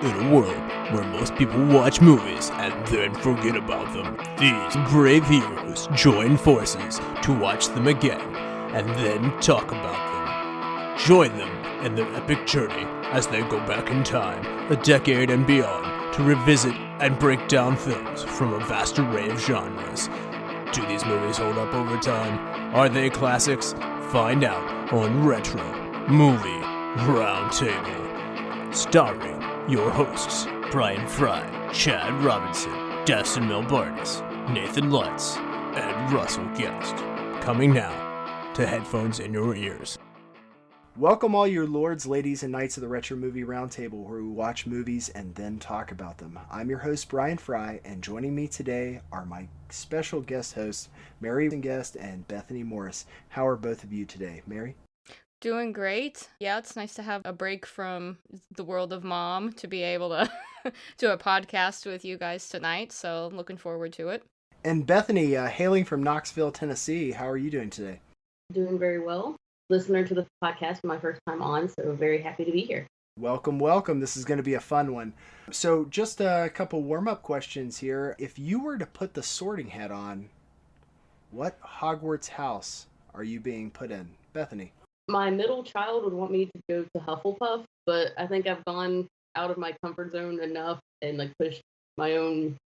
In a world where most people watch movies and then forget about them, these brave heroes join forces to watch them again and then talk about them. Join them in their epic journey as they go back in time, a decade and beyond, to revisit and break down films from a vast array of genres. Do these movies hold up over time? Are they classics? Find out on Retro Movie Roundtable. Starring your hosts, Bryan Frye, Chad Robinson, Dustin Melbartis, Nathan Lutz, and Russell Guest. Coming now to headphones in your ears. Welcome all your lords, ladies, and knights of the Retro Movie Roundtable, where we watch movies and then talk about them. I'm your host, Bryan Frye, and joining me today are my special guest hosts, Mary Guest and Bethany Morris. How are both of you today? Mary? Doing great. Yeah, it's nice to have a break from the world of mom to be able to do a podcast with you guys tonight, so looking forward to it. And Bethany, hailing from Knoxville, Tennessee, how are you doing today? Doing very well. Listener to the podcast for my first time on, so very happy to be here. Welcome, welcome. This is going to be a fun one. So just a couple warm-up questions here. If you were to put the sorting hat on, what Hogwarts house are you being put in? Bethany? My middle child would want me to go to Hufflepuff, but I think I've gone out of my comfort zone enough and pushed my own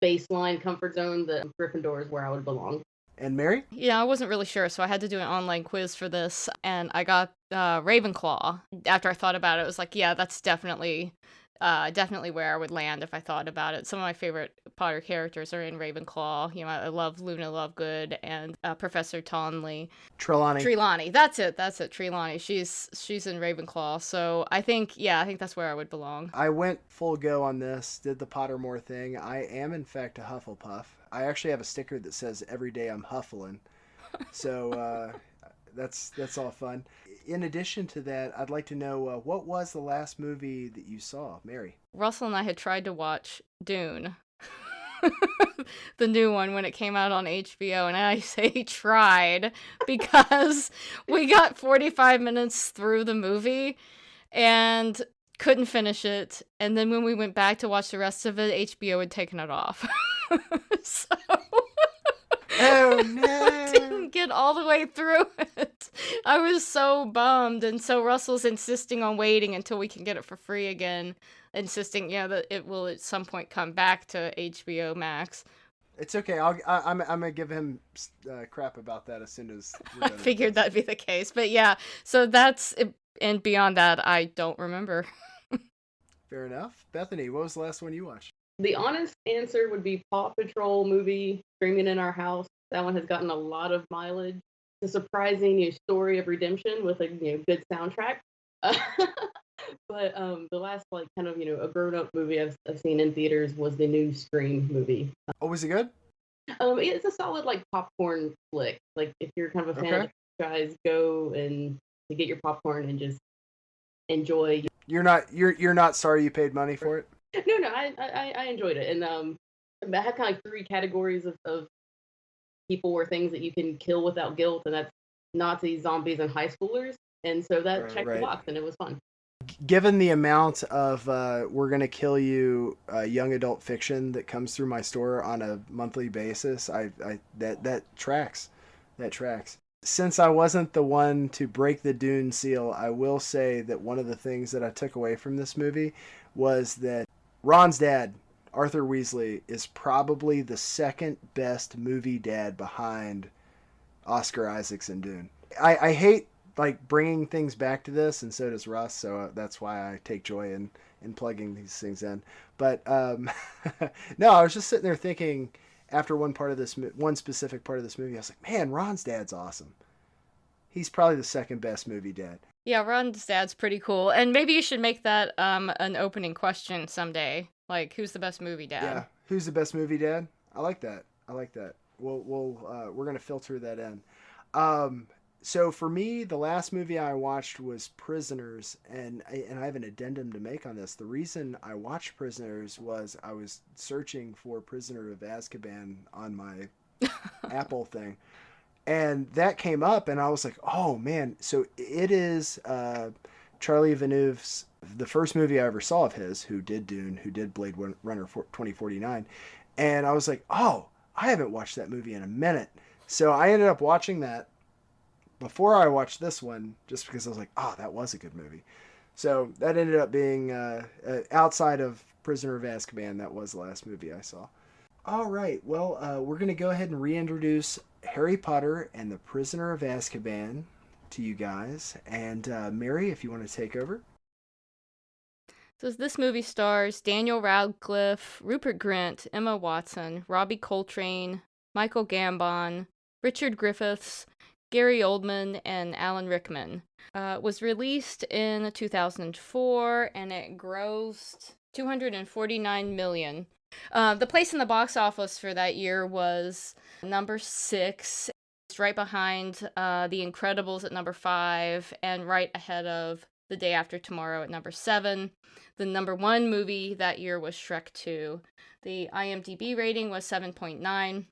baseline comfort zone that Gryffindor is where I would belong. And Mary? Yeah, I wasn't really sure, so I had to do an online quiz for this, and I got Ravenclaw. After I thought about it, it was like, yeah, that's definitely where I would land if I thought about it. Some of my favorite Potter characters are in Ravenclaw. You know, I love Luna Lovegood and Professor Tonley. Trelawney. That's it. Trelawney. She's in Ravenclaw. So I think that's where I would belong. I went full go on this, did the Pottermore thing. I am, in fact, a Hufflepuff. I actually have a sticker that says, "Every day I'm Hufflin'." So that's all fun. In addition to that, I'd like to know, what was the last movie that you saw, Mary? Russell and I had tried to watch Dune, the new one, when it came out on HBO, and I say tried because we got 45 minutes through the movie and couldn't finish it, and then when we went back to watch the rest of it, HBO had taken it off. So... Oh, no! Didn't get all the way through it. I was so bummed, and so Russell's insisting on waiting until we can get it for free again, insisting, that it will at some point come back to HBO Max. It's okay. I'm gonna give him crap about that as soon as we're I done. figured that'd be the case, but yeah. So that's it, and beyond that, I don't remember. Fair enough. Bethany, what was the last one you watched? The honest answer would be Paw Patrol movie streaming in our house. That one has gotten a lot of mileage. It's a surprising story of redemption with a good soundtrack. But the last a grown-up movie I've seen in theaters was the new Scream movie. Oh, was it good? It's a solid popcorn flick. If you're kind of a fan of the franchise, go and to get your popcorn and just enjoy. You're not sorry you paid money for it? No, I enjoyed it, and I had kind of three categories of people or things that you can kill without guilt, and that's Nazis, zombies, and high schoolers, and so that checked the box, and it was fun. Given the amount of we're gonna kill you young adult fiction that comes through my store on a monthly basis, that tracks. Since I wasn't the one to break the Dune seal, I will say that one of the things that I took away from this movie was that Ron's dad, Arthur Weasley, is probably the second best movie dad behind Oscar Isaac's in Dune. I hate bringing things back to this, and so does Russ, so that's why I take joy in plugging these things in. But no, I was just sitting there thinking after one specific part of this movie, I was like, man, Ron's dad's awesome. He's probably the second best movie dad. Yeah, Ron's dad's pretty cool, and maybe you should make that an opening question someday. Who's the best movie dad? Yeah, who's the best movie dad? I like that. We're gonna filter that in. So for me, the last movie I watched was Prisoners, and I have an addendum to make on this. The reason I watched Prisoners was I was searching for Prisoner of Azkaban on my Apple thing, and that came up, and I was like, oh man. So it is Charlie Villeneuve's, the first movie I ever saw of his, who did Dune, who did Blade Runner 2049. And I was like, oh, I haven't watched that movie in a minute. So I ended up watching that before I watched this one, just because I was like, oh, that was a good movie. So that ended up being, outside of Prisoner of Azkaban, that was the last movie I saw. All right, well, we're going to go ahead and reintroduce Harry Potter and the Prisoner of Azkaban to you guys. And Mary, if you want to take over. So this movie stars Daniel Radcliffe, Rupert Grint, Emma Watson, Robbie Coltrane, Michael Gambon, Richard Griffiths, Gary Oldman, and Alan Rickman. It was released in 2004, and it grossed $249 million. The place in the box office for that year was number 6. It's right behind The Incredibles at number 5, and right ahead of The Day After Tomorrow at number 7. The number 1 movie that year was Shrek 2. The IMDb rating was 7.9.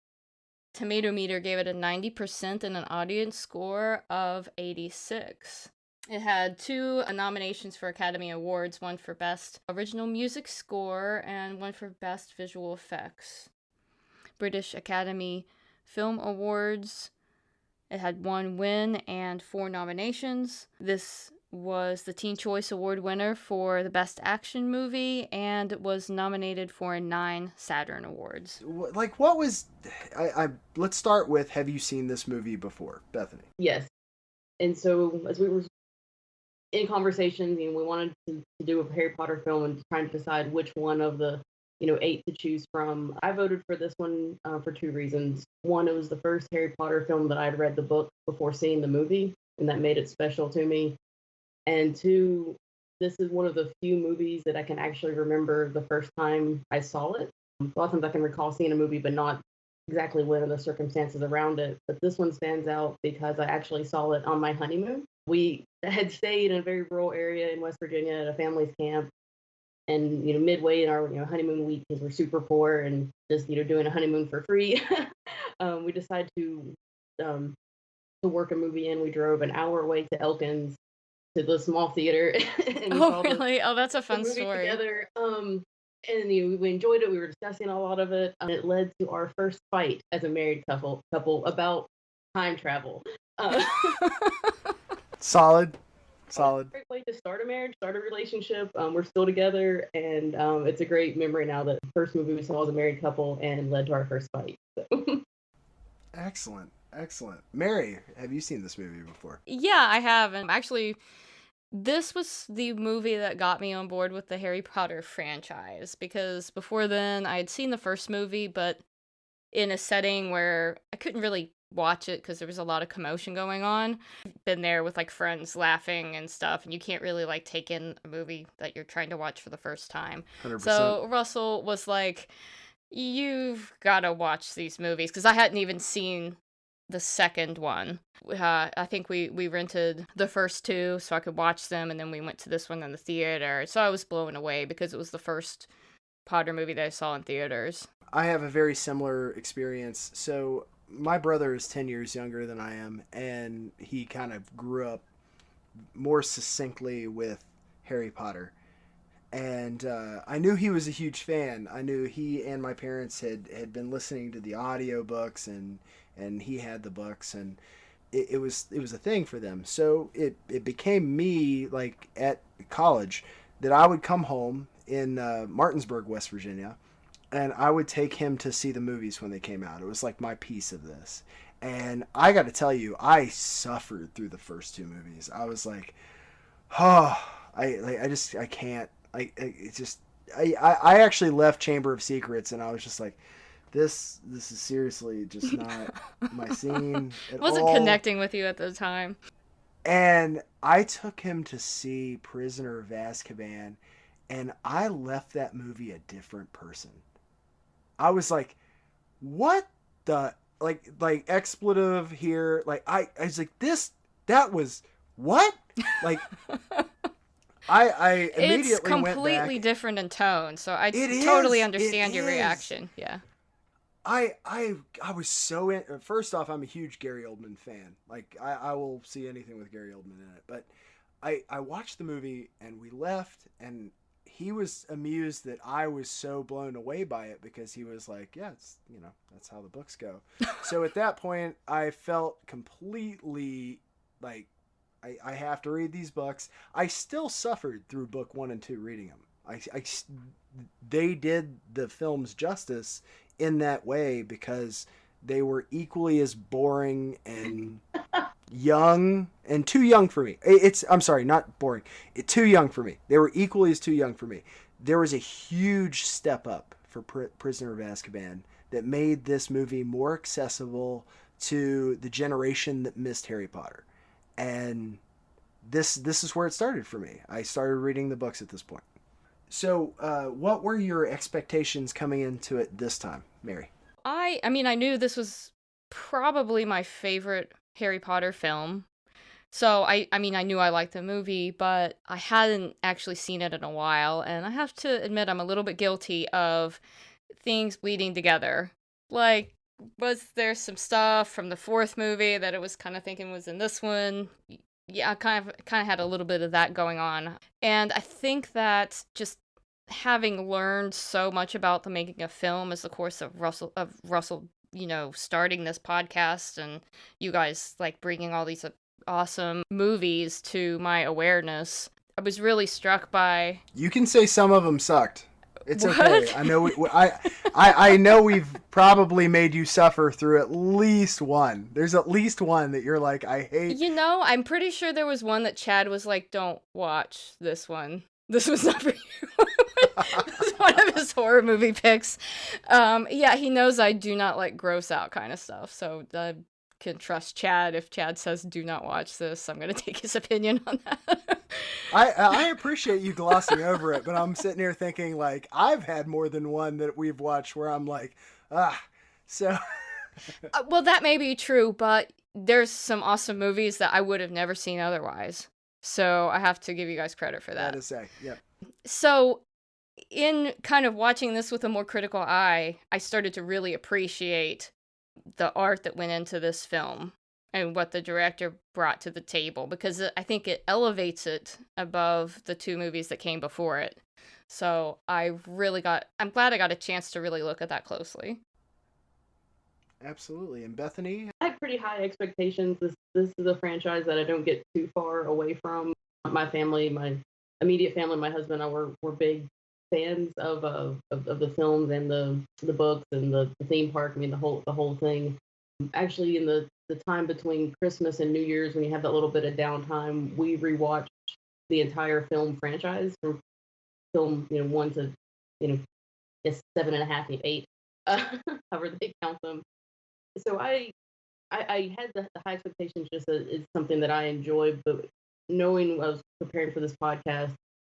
Tomato Meter gave it a 90% and an audience score of 86. It had 2 nominations for Academy Awards, one for Best Original Music Score and one for Best Visual Effects. British Academy Film Awards, it had 1 win and 4 nominations. This was the Teen Choice Award winner for the Best Action Movie and was nominated for 9 Saturn Awards. Like, what was... let's start with, have you seen this movie before, Bethany? Yes. And so, as we were in conversations, we wanted to do a Harry Potter film and trying to decide which one of the 8 to choose from. I voted for this one for 2 reasons. One, it was the first Harry Potter film that I'd read the book before seeing the movie, and that made it special to me. And 2, this is one of the few movies that I can actually remember the first time I saw it. A lot of times I can recall seeing a movie, but not exactly what are the circumstances around it. But this one stands out because I actually saw it on my honeymoon. We had stayed in a very rural area in West Virginia at a family's camp. And, midway in our, honeymoon week, because we're super poor and just, doing a honeymoon for free, we decided to work a movie in. We drove an hour away to Elkins to the small theater. And really? Oh, that's a fun story. Together. And we enjoyed it. We were discussing a lot of it. And it led to our first fight as a married couple about time travel. Solid. Great way to start a marriage, start a relationship. We're still together, and it's a great memory now that the first movie we saw as a married couple and led to our first fight. So. Excellent. Mary, have you seen this movie before? Yeah, I have. And actually, this was the movie that got me on board with the Harry Potter franchise, because before then I had seen the first movie, but in a setting where I couldn't really watch it because there was a lot of commotion going on. Been there with friends laughing and stuff, and you can't really take in a movie that you're trying to watch for the first time. 100%. So Russell was like, you've got to watch these movies, because I hadn't even seen the second one. I think we rented the first 2 so I could watch them, and then we went to this one in the theater. So I was blown away because it was the first Potter movie that I saw in theaters. I have a very similar experience. So my brother is 10 years younger than I am, and he kind of grew up more succinctly with Harry Potter. And I knew he was a huge fan. I knew he and my parents had been listening to the audiobooks, and he had the books, and it was a thing for them. So it became me, at college, that I would come home in Martinsburg, West Virginia, and I would take him to see the movies when they came out. It was my piece of this. And I got to tell you, I suffered through the first 2 movies. I was like, oh, I can't. I actually left Chamber of Secrets, and I was just like, this is seriously just not my scene at all. Wasn't connecting with you at the time. And I took him to see Prisoner of Azkaban, and I left that movie a different person. I was like, what the, expletive here. I was like, that was what? I immediately it's completely went back. Different in tone, so I totally understand your reaction. Yeah. I was so in. First off, I'm a huge Gary Oldman fan. I will see anything with Gary Oldman in it. But I watched the movie and we left, and he was amused that I was so blown away by it because he was like, yeah, it's, that's how the books go. So at that point, I felt completely like I have to read these books. I still suffered through book 1 and 2 reading them. They did the films justice in that way because they were equally as boring and young and too young for me. I'm sorry, not boring. Too young for me. They were equally as too young for me. There was a huge step up for Prisoner of Azkaban that made this movie more accessible to the generation that missed Harry Potter. And this is where it started for me. I started reading the books at this point. So, what were your expectations coming into it this time, Mary? I mean, I knew this was probably my favorite Harry Potter film. So, I mean, I knew I liked the movie, but I hadn't actually seen it in a while. And I have to admit, I'm a little bit guilty of things bleeding together. Like, was there some stuff from the 4th movie that I was kind of thinking was in this one? Yeah, I kind of had a little bit of that going on. And I think that just having learned so much about the making of film as the course of Russell, starting this podcast and you guys like bringing all these awesome movies to my awareness, I was really struck by. You can say some of them sucked. It's What? okay. I know. I know we've probably made you suffer through at least one. There's at least one that you're like, I hate. I'm pretty sure there was one that Chad was like, "Don't watch this one. This was not for you." It was one of his horror movie picks. Yeah, he knows I do not like gross out kind of stuff, so I can trust Chad. If Chad says do not watch this, I'm gonna take his opinion on that. I appreciate you glossing over it, but I'm sitting here thinking like I've had more than one that we've watched where I'm like, so. Well, that may be true, but there's some awesome movies that I would have never seen otherwise. So I have to give you guys credit for that. That is say, yep. So in kind of watching this with a more critical eye, I started to really appreciate the art that went into this film and what the director brought to the table, because I think it elevates it above the 2 movies that came before it. So I'm glad I got a chance to really look at that closely. Absolutely. And Bethany? I have pretty high expectations. This is a franchise that I don't get too far away from. My family, my immediate family, my husband and I were big fans of the films and the books and the theme park. I mean, the whole thing. Actually, in the time between Christmas and New Year's, when you have that little bit of downtime, we rewatched the entire film franchise from film 1 to 7.5, 8, however they count them. So I had the high expectations. Just that it's something that I enjoy, but knowing I was preparing for this podcast,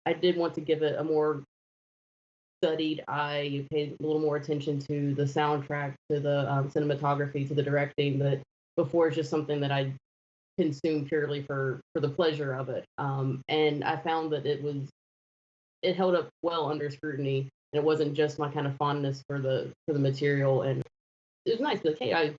I did want to give it a more studied eye. You paid a little more attention to the soundtrack, to the cinematography, to the directing. That before it's just something that I consumed purely for the pleasure of it. And I found that it held up well under scrutiny, and it wasn't just my kind of fondness for the material. And it was nice. Like, hey,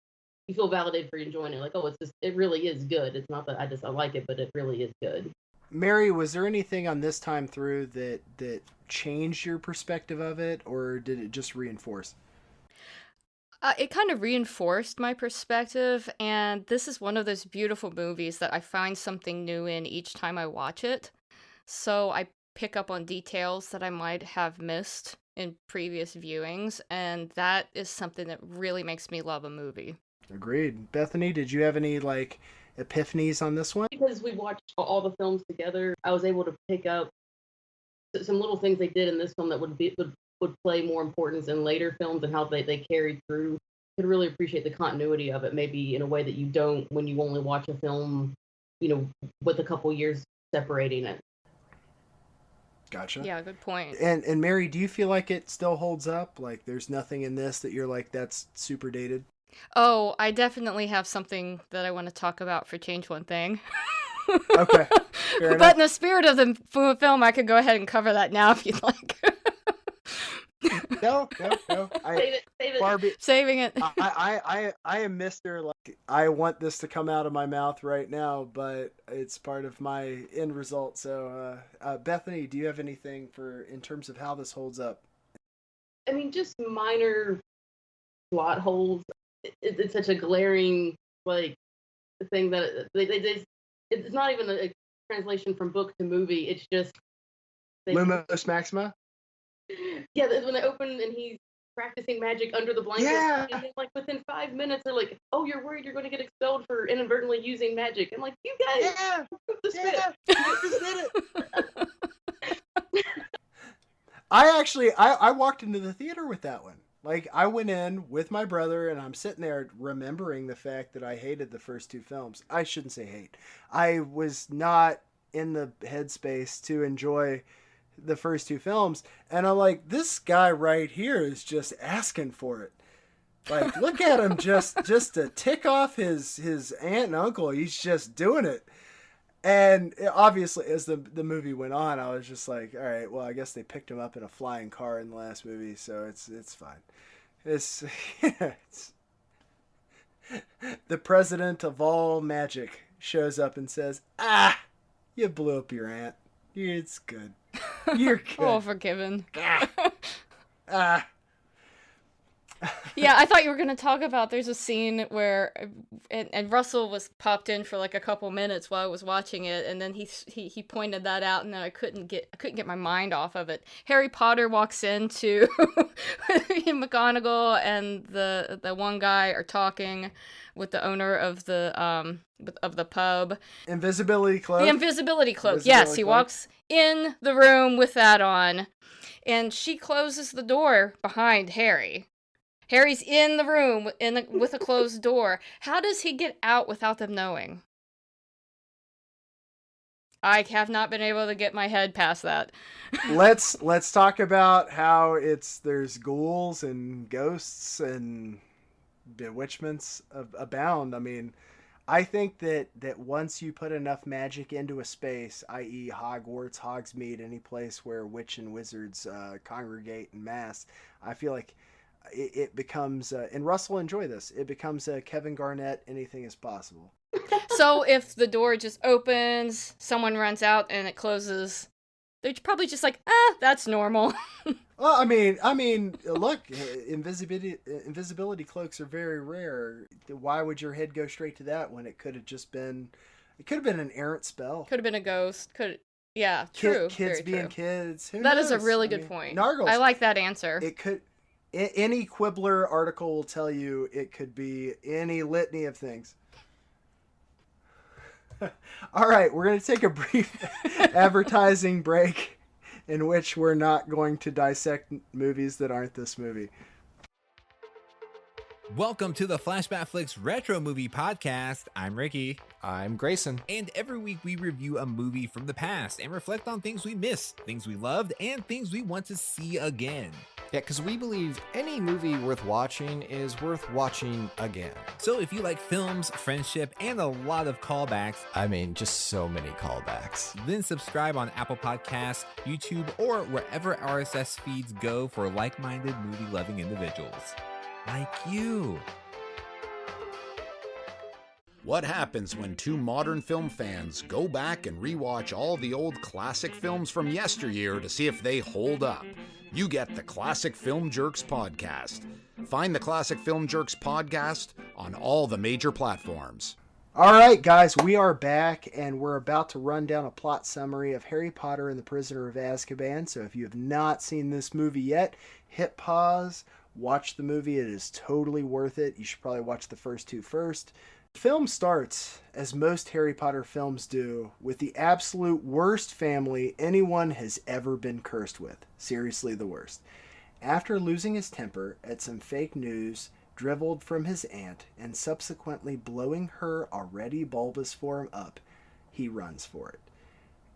you feel validated for enjoying it. Like, oh, it really is good. It's not that I like it, but it really is good. Mary, was there anything on this time through that changed your perspective of it, or did it just reinforce? It kind of reinforced my perspective, and this is one of those beautiful movies that I find something new in each time I watch it. So I pick up on details that I might have missed in previous viewings, and that is something that really makes me love a movie. Agreed. Bethany, did you have any epiphanies on this one? Because we watched all the films together, I was able to pick up some little things they did in this film that would play more importance in later films, and how they carried through. Could really appreciate the continuity of it, maybe in a way that you don't when you only watch a film, with a couple years separating it. Gotcha. Yeah, good point. And Mary, do you feel like it still holds up? Like there's nothing in this that you're like, that's super dated? Oh, I definitely have something that I want to talk about for Change One Thing. Okay. But in the spirit of the film, I could go ahead and cover that now if you'd like. No. Save it. Barbie, Saving it. I am Mr. Like, I want this to come out of my mouth right now, but it's part of my end result. So, Bethany, do you have anything in terms of how this holds up? I mean, just minor plot holes. It's such a glaring thing that it's not even a translation from book to movie. It's just Lumos Maxima. Yeah, when they open and he's practicing magic under the blanket, and then within 5 minutes they're like, "Oh, you're worried you're going to get expelled for inadvertently using magic." I'm like, "You guys, just did it." I walked into the theater with that one. Like, I went in with my brother, and I'm sitting there remembering the fact that I hated the first two films. I shouldn't say hate. I was not in the headspace to enjoy the first two films, and I'm like, this guy right here is just asking for it. Like, look at him just to tick off his aunt and uncle. He's just doing it. And obviously, as the movie went on, I was just like, all right, well, I guess they picked him up in a flying car in the last movie, so it's fine. It's the president of all magic shows up and says, you blew up your aunt. It's good. You're good. Oh, forgiven. Yeah, I thought you were going to talk about, there's a scene where, and Russell was popped in for like a couple minutes while I was watching it, and then he pointed that out, and then I couldn't get my mind off of it. Harry Potter walks into McGonagall, and the one guy are talking with the owner of the pub. Invisibility cloak. The invisibility cloak. Yes, he walks in the room with that on, and she closes the door behind Harry. Harry's in the room with a closed door. How does he get out without them knowing? I have not been able to get my head past that. Let's talk about how there's ghouls and ghosts and bewitchments abound. I mean, I think that once you put enough magic into a space, i.e. Hogwarts, Hogsmeade, any place where witch and wizards congregate en masse, I feel like it becomes, and Russell enjoy this, it becomes a Kevin Garnett, anything is possible. So if the door just opens, someone runs out, and it closes, they're probably just like, that's normal. Well, I mean, look, invisibility cloaks are very rare. Why would your head go straight to that when it could have been an errant spell? Could have been a ghost. Yeah, true. Kids being kids. Who that knows? Is a really good point. Nargles. I like that answer. It could. Any Quibbler article will tell you it could be any litany of things. All right, we're going to take a brief advertising break in which we're not going to dissect movies that aren't this movie. Welcome to the Flashback Flicks Retro Movie Podcast. I'm Ricky. I'm Grayson. And every week we review a movie from the past and reflect on things we missed, things we loved, and things we want to see again. Yeah, because we believe any movie worth watching is worth watching again. So if you like films, friendship, and a lot of callbacks, I mean, just so many callbacks, then subscribe on Apple Podcasts, YouTube, or wherever RSS feeds go for like-minded movie-loving individuals. Like you. What happens when two modern film fans go back and rewatch all the old classic films from yesteryear to see if they hold up? You get the Classic Film Jerks podcast. Find the Classic Film Jerks podcast on all the major platforms. All right, guys, we are back, and we're about to run down a plot summary of Harry Potter and the Prisoner of Azkaban. So if you have not seen this movie yet, hit pause, watch the movie. It is totally worth it. You should probably watch the first two first. The film starts, as most Harry Potter films do, with the absolute worst family anyone has ever been cursed with. Seriously, the worst. After losing his temper at some fake news dribbled from his aunt and subsequently blowing her already bulbous form up, he runs for it.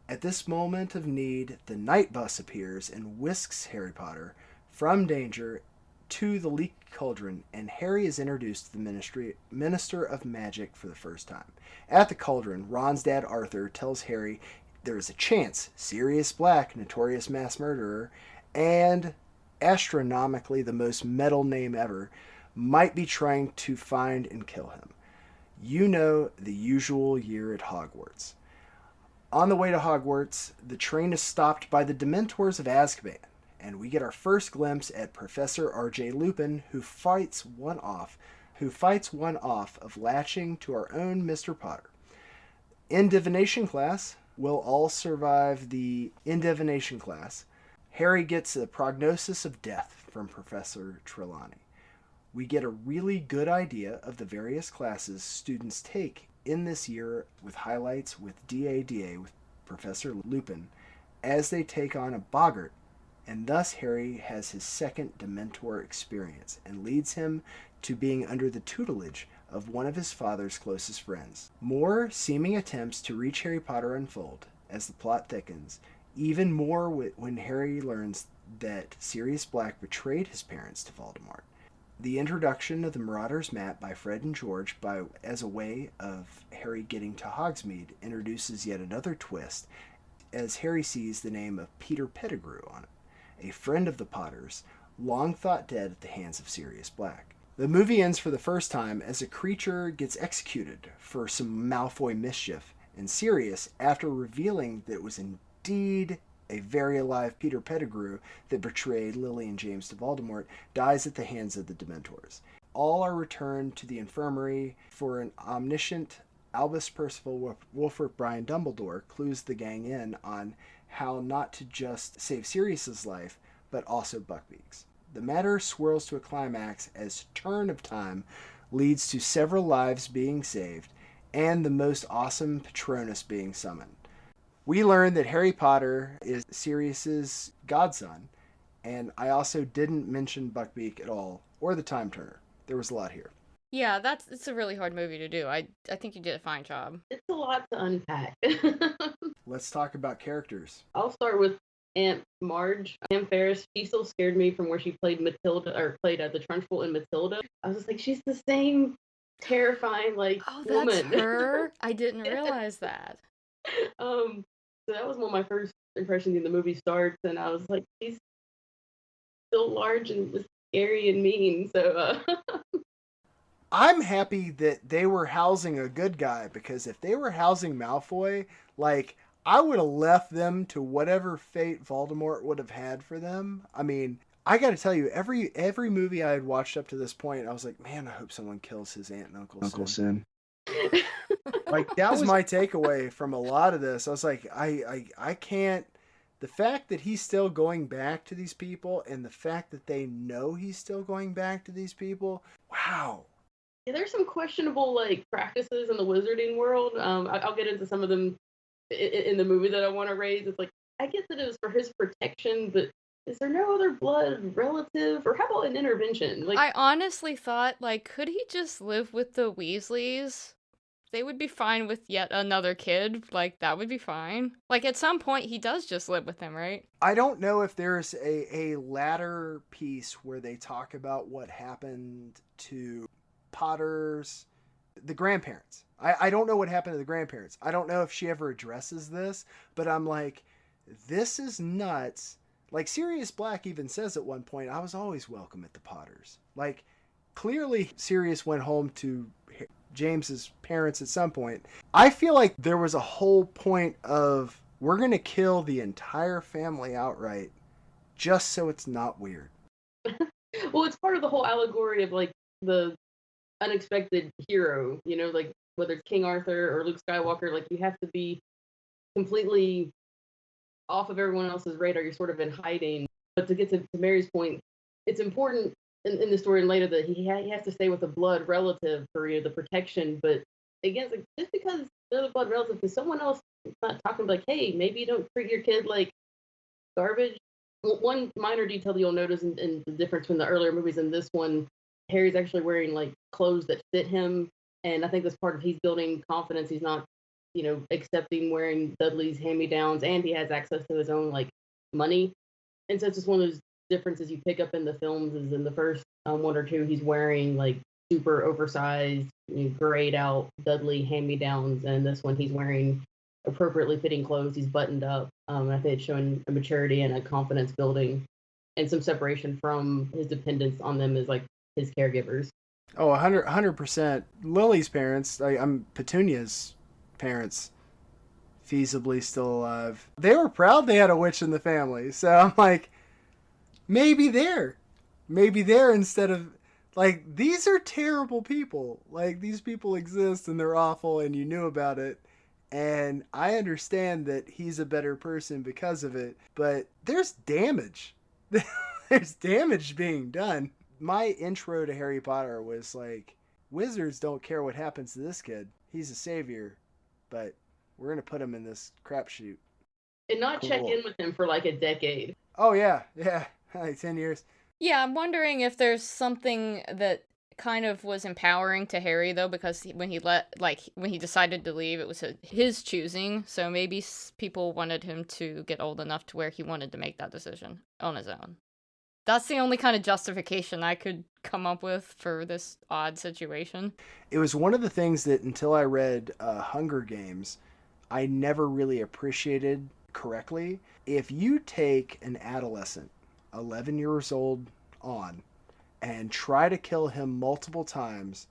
At this moment of need, the night bus appears and whisks Harry Potter from danger to the leaky cauldron, and Harry is introduced to the Minister of Magic for the first time. At the cauldron, Ron's dad Arthur tells Harry there is a chance Sirius Black, notorious mass murderer, and astronomically the most metal name ever, might be trying to find and kill him. You know, the usual year at Hogwarts. On the way to Hogwarts, the train is stopped by the Dementors of Azkaban, and we get our first glimpse at Professor R.J. Lupin, who fights one off of latching to our own Mr. Potter. In divination class, we'll all survive the divination class. Harry gets a prognosis of death from Professor Trelawney. We get a really good idea of the various classes students take in this year, with highlights with DADA with Professor Lupin as they take on a boggart, and thus Harry has his second Dementor experience and leads him to being under the tutelage of one of his father's closest friends. More seeming attempts to reach Harry Potter unfold as the plot thickens, even more when Harry learns that Sirius Black betrayed his parents to Voldemort. The introduction of the Marauders map by Fred and George as a way of Harry getting to Hogsmeade introduces yet another twist as Harry sees the name of Peter Pettigrew on it, a friend of the Potters, long thought dead at the hands of Sirius Black. The movie ends for the first time as a creature gets executed for some Malfoy mischief, and Sirius, after revealing that it was indeed a very alive Peter Pettigrew that betrayed Lily and James to Voldemort, dies at the hands of the Dementors. All are returned to the infirmary for an omniscient Albus Percival Wolfert Brian Dumbledore clues the gang in on how not to just save Sirius's life, but also Buckbeak's. The matter swirls to a climax as Turn of Time leads to several lives being saved and the most awesome Patronus being summoned. We learn that Harry Potter is Sirius's godson, and I also didn't mention Buckbeak at all, or the Time Turner. There was a lot here. Yeah, it's a really hard movie to do. I think you did a fine job. It's a lot to unpack. Let's talk about characters. I'll start with Aunt Marge. Aunt Ferris, she still scared me from where she played Matilda, or played the Trunchbull in Matilda. I was just like, she's the same terrifying, woman. That's her? I didn't realize that. So that was one of my first impressions when the movie starts, and I was like, she's still large and scary and mean, so... I'm happy that they were housing a good guy, because if they were housing Malfoy, I would have left them to whatever fate Voldemort would have had for them. I mean, I gotta tell you, every movie I had watched up to this point, I was like, man, I hope someone kills his aunt and Uncle Sin. That was my takeaway from a lot of this. I was like, I can't. The fact that he's still going back to these people, and the fact that they know he's still going back to these people, wow. Yeah, there's some questionable practices in the wizarding world. I'll get into some of them in the movie that I want to raise. It's I get that it was for his protection, but is there no other blood relative, or how about an intervention? I honestly thought, could he just live with the Weasleys? They would be fine with yet another kid. That would be fine. At some point, he does just live with them, right? I don't know if there's a latter piece where they talk about what happened to Potter's, the grandparents. I don't know what happened to the grandparents. I don't know if she ever addresses this, but I'm like, this is nuts. Sirius Black even says at one point, I was always welcome at the Potters. Clearly Sirius went home to James's parents at some point. I feel like there was a whole point of, we're going to kill the entire family outright just so it's not weird. Well, it's part of the whole allegory of the unexpected hero, whether it's King Arthur or Luke Skywalker, you have to be completely off of everyone else's radar. You're sort of in hiding. But to get to Mary's point, it's important in the story and later that he has to stay with a blood relative for the protection. But again, just because they're the blood relative, because someone else is not talking hey, maybe you don't treat your kid like garbage. One minor detail that you'll notice in the difference between the earlier movies and this one, Harry's actually wearing clothes that fit him, and I think that's part of he's building confidence. He's not, accepting wearing Dudley's hand-me-downs, and he has access to his own money. And so it's just one of those differences you pick up in the films. Is in the first one or two, he's wearing super oversized, grayed out Dudley hand-me-downs, and this one he's wearing appropriately fitting clothes. He's buttoned up. I think it's showing a maturity and a confidence building. and some separation from his dependence on them as like his caregivers. Oh, 100%. Lily's parents, I'm Petunia's parents, feasibly still alive. They were proud they had a witch in the family. So I'm like, maybe there instead of, like, these are terrible people. Like, these people exist and they're awful and you knew about it. And I understand that he's a better person because of it, but there's damage. There's damage being done. My intro to Harry Potter was like, wizards don't care what happens to this kid. He's a savior, but we're going to put him in this crapshoot. And not Cool. check in with him for like a decade. Oh, yeah, like 10 years. Yeah, I'm wondering if there's something that kind of was empowering to Harry, though, because when he decided to leave, it was his choosing, so maybe people wanted him to get old enough to where he wanted to make that decision on his own. That's the only kind of justification I could come up with for this odd situation. It was one of the things that until I read Hunger Games, I never really appreciated correctly. If you take an adolescent, 11 years old on, and try to kill him multiple times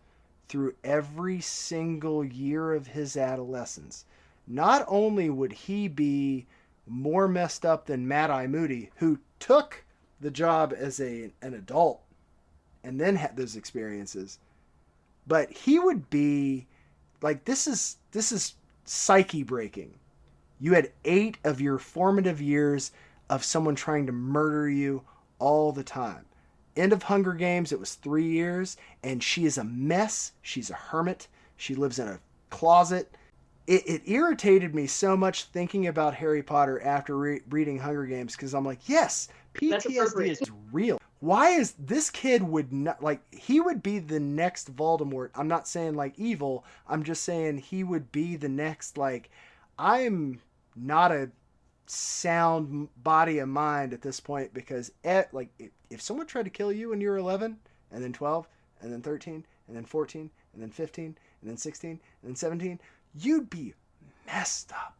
through every single year of his adolescence, not only would he be more messed up than Mad-Eye Moody, who took the job as an adult and then had those experiences, but he would be like, this is psyche breaking. You had 8 of your formative years of someone trying to murder you all the time. End of Hunger Games, it was 3 years, and she is a mess. She's a hermit. She lives in a closet. It irritated me so much thinking about Harry Potter after reading Hunger Games, because I'm like, yes, PTSD is real. Why is this kid would not, like, he would be the next Voldemort. I'm not saying like evil. I'm just saying he would be the next, like, I'm not a sound body and mind at this point, because like if someone tried to kill you when you were 11 and then 12 and then 13 and then 14 and then 15 and then 16 and then 17, you'd be messed up.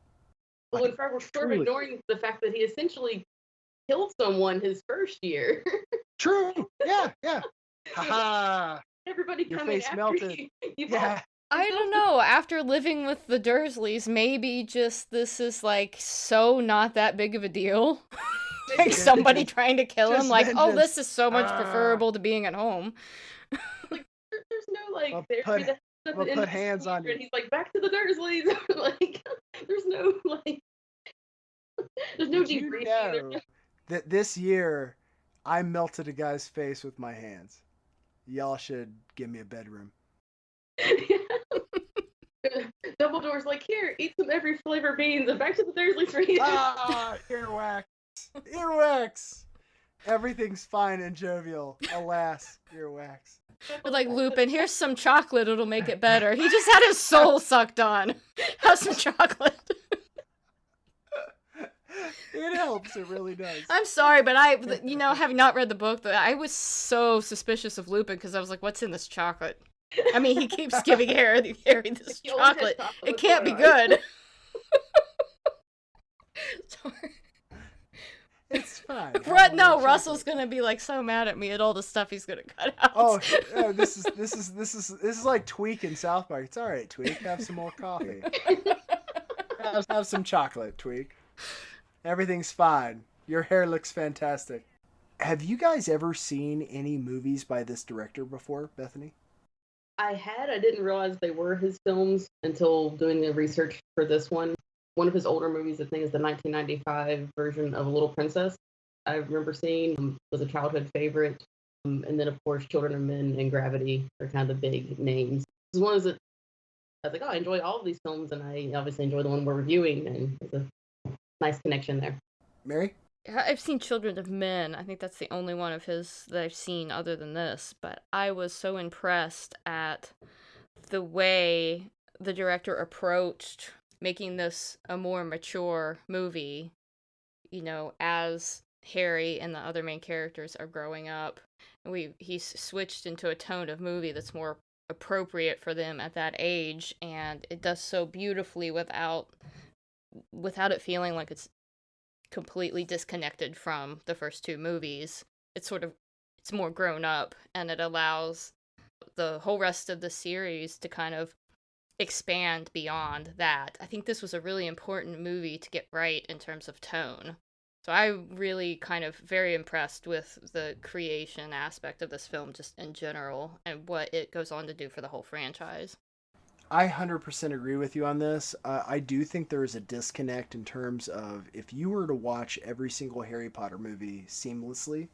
Well, in fact, we're sort of ignoring the fact that he essentially killed someone his first year. True. Yeah. Haha. Everybody Your coming face after melted. you. Yeah. I don't know, after living with the Dursleys, maybe just this is, like, so not that big of a deal. Like, somebody trying to kill him, like, oh, this is so much preferable to being at home. Like, there's no, like, I'll therapy that put hands on you. and he's like, back to the Dursleys. Like, there's no, like, there's no Did you debriefing. know that this year I melted a guy's face with my hands? Y'all should give me a bedroom. Dumbledore's like, here, eat some every flavor beans and back to the Dursleys for you. Earwax. Earwax. Everything's fine and jovial. Alas, earwax. But like, Lupin, here's some chocolate, it'll make it better. He just had his soul sucked on. Have some chocolate. It helps, it really does. I'm sorry, but having not read the book, I was so suspicious of Lupin because I was like, what's in this chocolate? I mean, he keeps giving Harry this chocolate. It can't be good. Sorry. It's fine. Russell's gonna be like so mad at me at all the stuff he's gonna cut out. Oh, this is like Tweak in South Park. It's all right, Tweak. Have some more coffee. have some chocolate, Tweak. Everything's fine. Your hair looks fantastic. Have you guys ever seen any movies by this director before, Bethany? I didn't realize they were his films until doing the research for this one. One of his older movies, I think, is the 1995 version of Little Princess. I remember seeing, was a childhood favorite. And then, of course, Children of Men and Gravity are kind of the big names. This is one of the, I was like, I enjoy all of these films, and I obviously enjoy the one we're reviewing, and it's a nice connection there. Mary? I've seen Children of Men. I think that's the only one of his that I've seen other than this. But I was so impressed at the way the director approached making this a more mature movie, as Harry and the other main characters are growing up. He's switched into a tone of movie that's more appropriate for them at that age, and it does so beautifully without it feeling like it's completely disconnected from the first two movies. It's more grown up, and it allows the whole rest of the series to kind of expand beyond that. I think this was a really important movie to get right in terms of tone. So I'm really kind of very impressed with the creation aspect of this film just in general and what it goes on to do for the whole franchise. I 100% agree with you on this. I do think there is a disconnect in terms of if you were to watch every single Harry Potter movie seamlessly,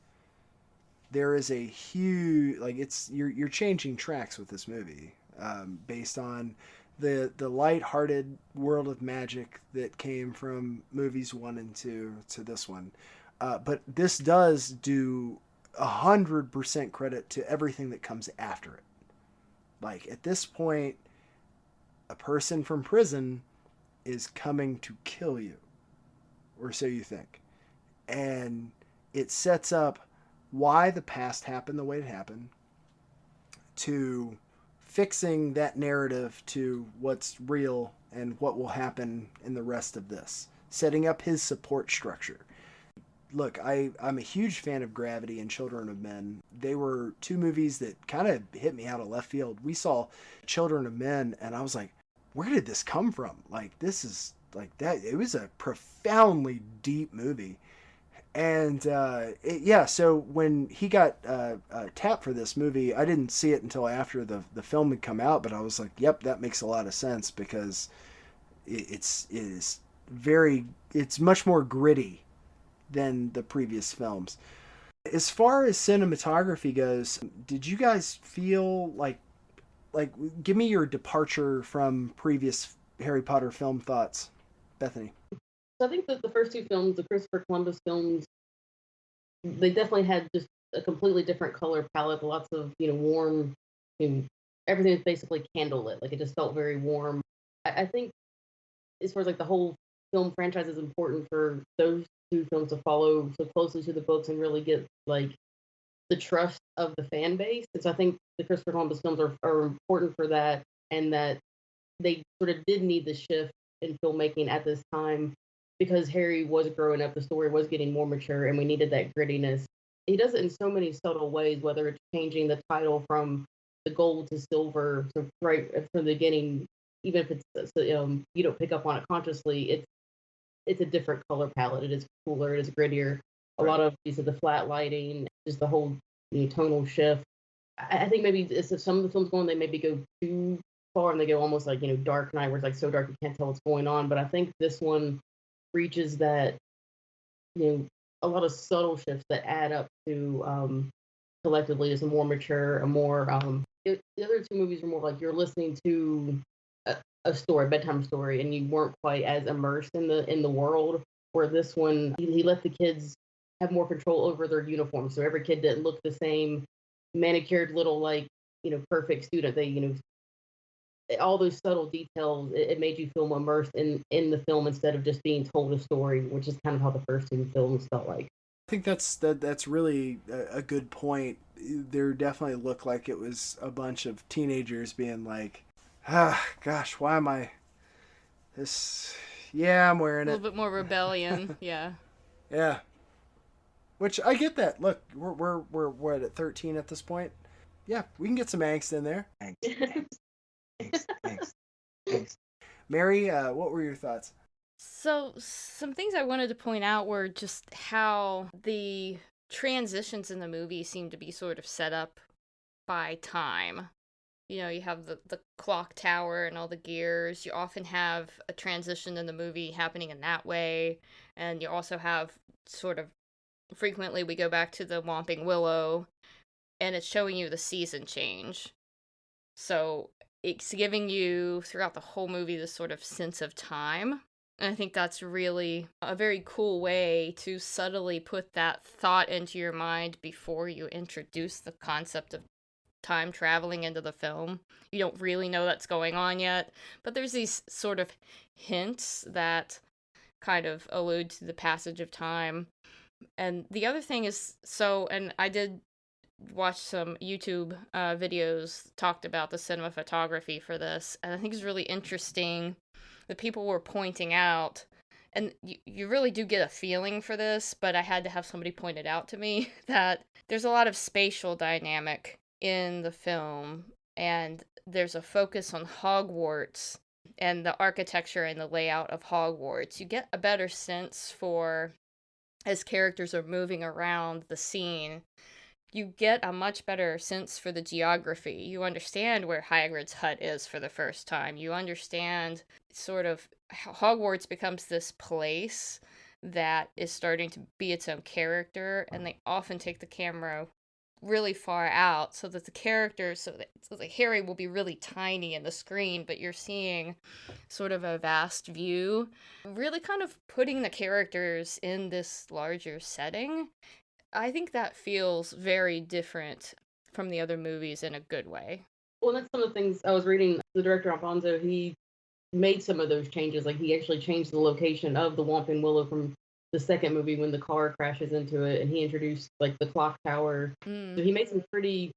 there is a huge, like, you're changing tracks with this movie, based on the light-hearted world of magic that came from movies 1 and 2 to this one. But this does do 100% credit to everything that comes after it. Like, at this point, a person from prison is coming to kill you, or so you think. And it sets up why the past happened the way it happened, to fixing that narrative to what's real and what will happen in the rest of this, setting up his support structure. Look, I'm a huge fan of Gravity and Children of Men. They were two movies that kind of hit me out of left field. We saw Children of Men, and I was like, where did this come from? Like, this is like that. It was a profoundly deep movie. And so when he got tapped for this movie, I didn't see it until after the film had come out, but I was like, yep, that makes a lot of sense, because it's much more gritty than the previous films. As far as cinematography goes, did you guys feel like give me your departure from previous Harry Potter film thoughts, Bethany? So I think that the first two films, the Christopher Columbus films, they definitely had just a completely different color palette, lots of, warm, everything is basically candlelit. Like, it just felt very warm. I think as far as like the whole film franchise is important for those two films to follow so closely to the books and really get like the trust of the fan base. And so I think the Christopher Columbus films are important for that, and that they sort of did need the shift in filmmaking at this time, because Harry was growing up, the story was getting more mature, and we needed that grittiness. He does it in so many subtle ways, whether it's changing the title from the gold to silver, so right from the beginning, even if it's you don't pick up on it consciously, it's a different color palette. It is cooler, it is grittier. A lot of these are the flat lighting, just the whole tonal shift. I think maybe some of the films they maybe go too far, and they go almost like Dark Knight, where it's like so dark you can't tell what's going on. But I think this one reaches that a lot of subtle shifts that add up to collectively as a more mature, a more the other two movies were more like you're listening to a story, bedtime story, and you weren't quite as immersed in the world. Where this one, he let the kids have more control over their uniforms, so every kid didn't look the same, manicured little perfect student. They all those subtle details, it made you feel immersed in the film instead of just being told a story, which is kind of how the first two films felt like. I think that's really a good point. There definitely looked like it was a bunch of teenagers being like, gosh, why am I this? Yeah, I'm wearing it. A little bit more rebellion, yeah. Yeah. Which I get that. Look, we're at 13 at this point. Yeah, we can get some angst in there. Angst. Mary, what were your thoughts? So, some things I wanted to point out were just how the transitions in the movie seem to be sort of set up by time. You have the clock tower and all the gears. You often have a transition in the movie happening in that way. And you also have sort of, frequently we go back to the Whomping Willow, and it's showing you the season change. So it's giving you, throughout the whole movie, this sort of sense of time. And I think that's really a very cool way to subtly put that thought into your mind before you introduce the concept of time traveling into the film. You don't really know that's going on yet, but there's these sort of hints that kind of allude to the passage of time. And the other thing is, and I did watch some YouTube videos talked about the cinematography for this, and I think it's really interesting that people were pointing out and you really do get a feeling for this, but I had to have somebody point it out to me, that there's a lot of spatial dynamic in the film, and there's a focus on Hogwarts and the architecture and the layout of Hogwarts. You get a better sense for, as characters are moving around the scene, you get a much better sense for the geography. You understand where Hagrid's hut is for the first time. You understand sort of how Hogwarts becomes this place that is starting to be its own character, and they often take the camera really far out so that the characters, so that Harry will be really tiny in the screen, but you're seeing sort of a vast view, really kind of putting the characters in this larger setting. I think that feels very different from the other movies in a good way. Well, that's some of the things I was reading. The director, Alfonso, he made some of those changes. Like, he actually changed the location of the Whomping Willow from the second movie when the car crashes into it, and he introduced, like, the clock tower. So he made some pretty,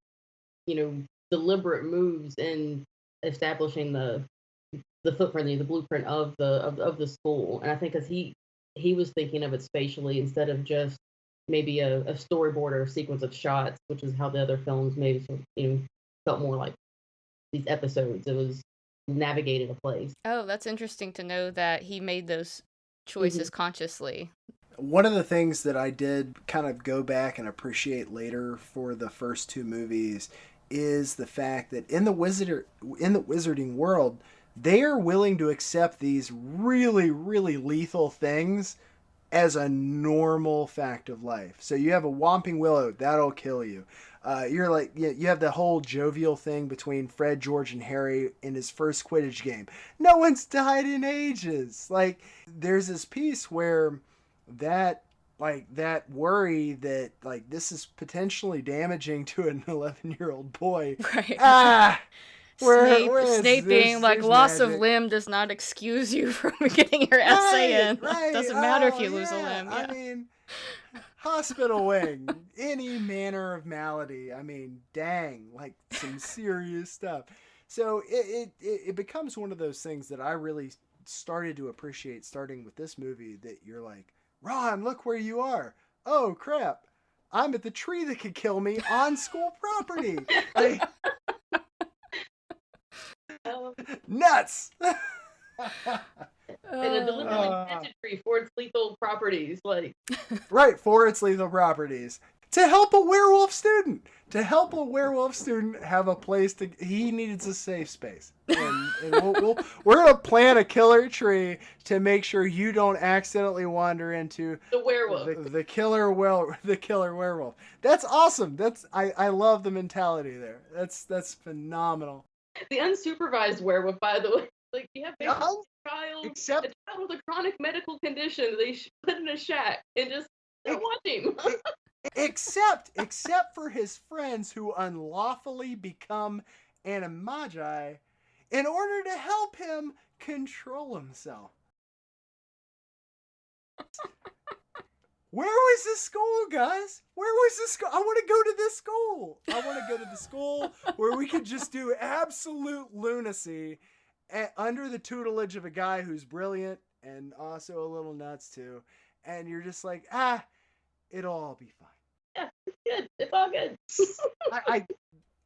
deliberate moves in establishing the footprint, the blueprint of the school. And I think because he was thinking of it spatially instead of just maybe a storyboard or a sequence of shots, which is how the other films maybe felt more like these episodes. It was navigated a place. Oh, that's interesting to know that he made those choices consciously. One of the things that I did kind of go back and appreciate later for the first two movies is the fact that in the wizarding world, they are willing to accept these really, really lethal things as a normal fact of life. So you have a Whomping Willow, that'll kill you. You have the whole jovial thing between Fred, George, and Harry in his first Quidditch game. No one's died in ages. Like, there's this piece where that worry that, like, this is potentially damaging to an 11-year-old boy. Right. Snape being like, loss magic. of limb does not excuse you from getting your essay in. It doesn't matter if you lose a limb. Yeah. I mean, hospital wing, any manner of malady. I mean, dang, like some serious stuff. So it becomes one of those things that I really started to appreciate starting with this movie, that you're like, Ron, look where you are. Oh, crap. I'm at the tree that could kill me on school property. Like, nuts! And a deliberately planted tree for its lethal properties, like. Right, for its lethal properties. To help a werewolf student. To help a werewolf student have a place to. He needs a safe space. And we're going to plant a killer tree to make sure you don't accidentally wander into the werewolf. The killer werewolf. That's awesome. I love the mentality there. That's phenomenal. The unsupervised werewolf, by the way. Like, you have a child with a chronic medical condition they put in a shack and just watch him. except for his friends who unlawfully become animagi in order to help him control himself. Where was this school, guys? Where was this school? I want to go to this school. I want to go to the school where we could just do absolute lunacy under the tutelage of a guy who's brilliant and also a little nuts too. And you're just like, it'll all be fine. Yeah, it's good. It's all good.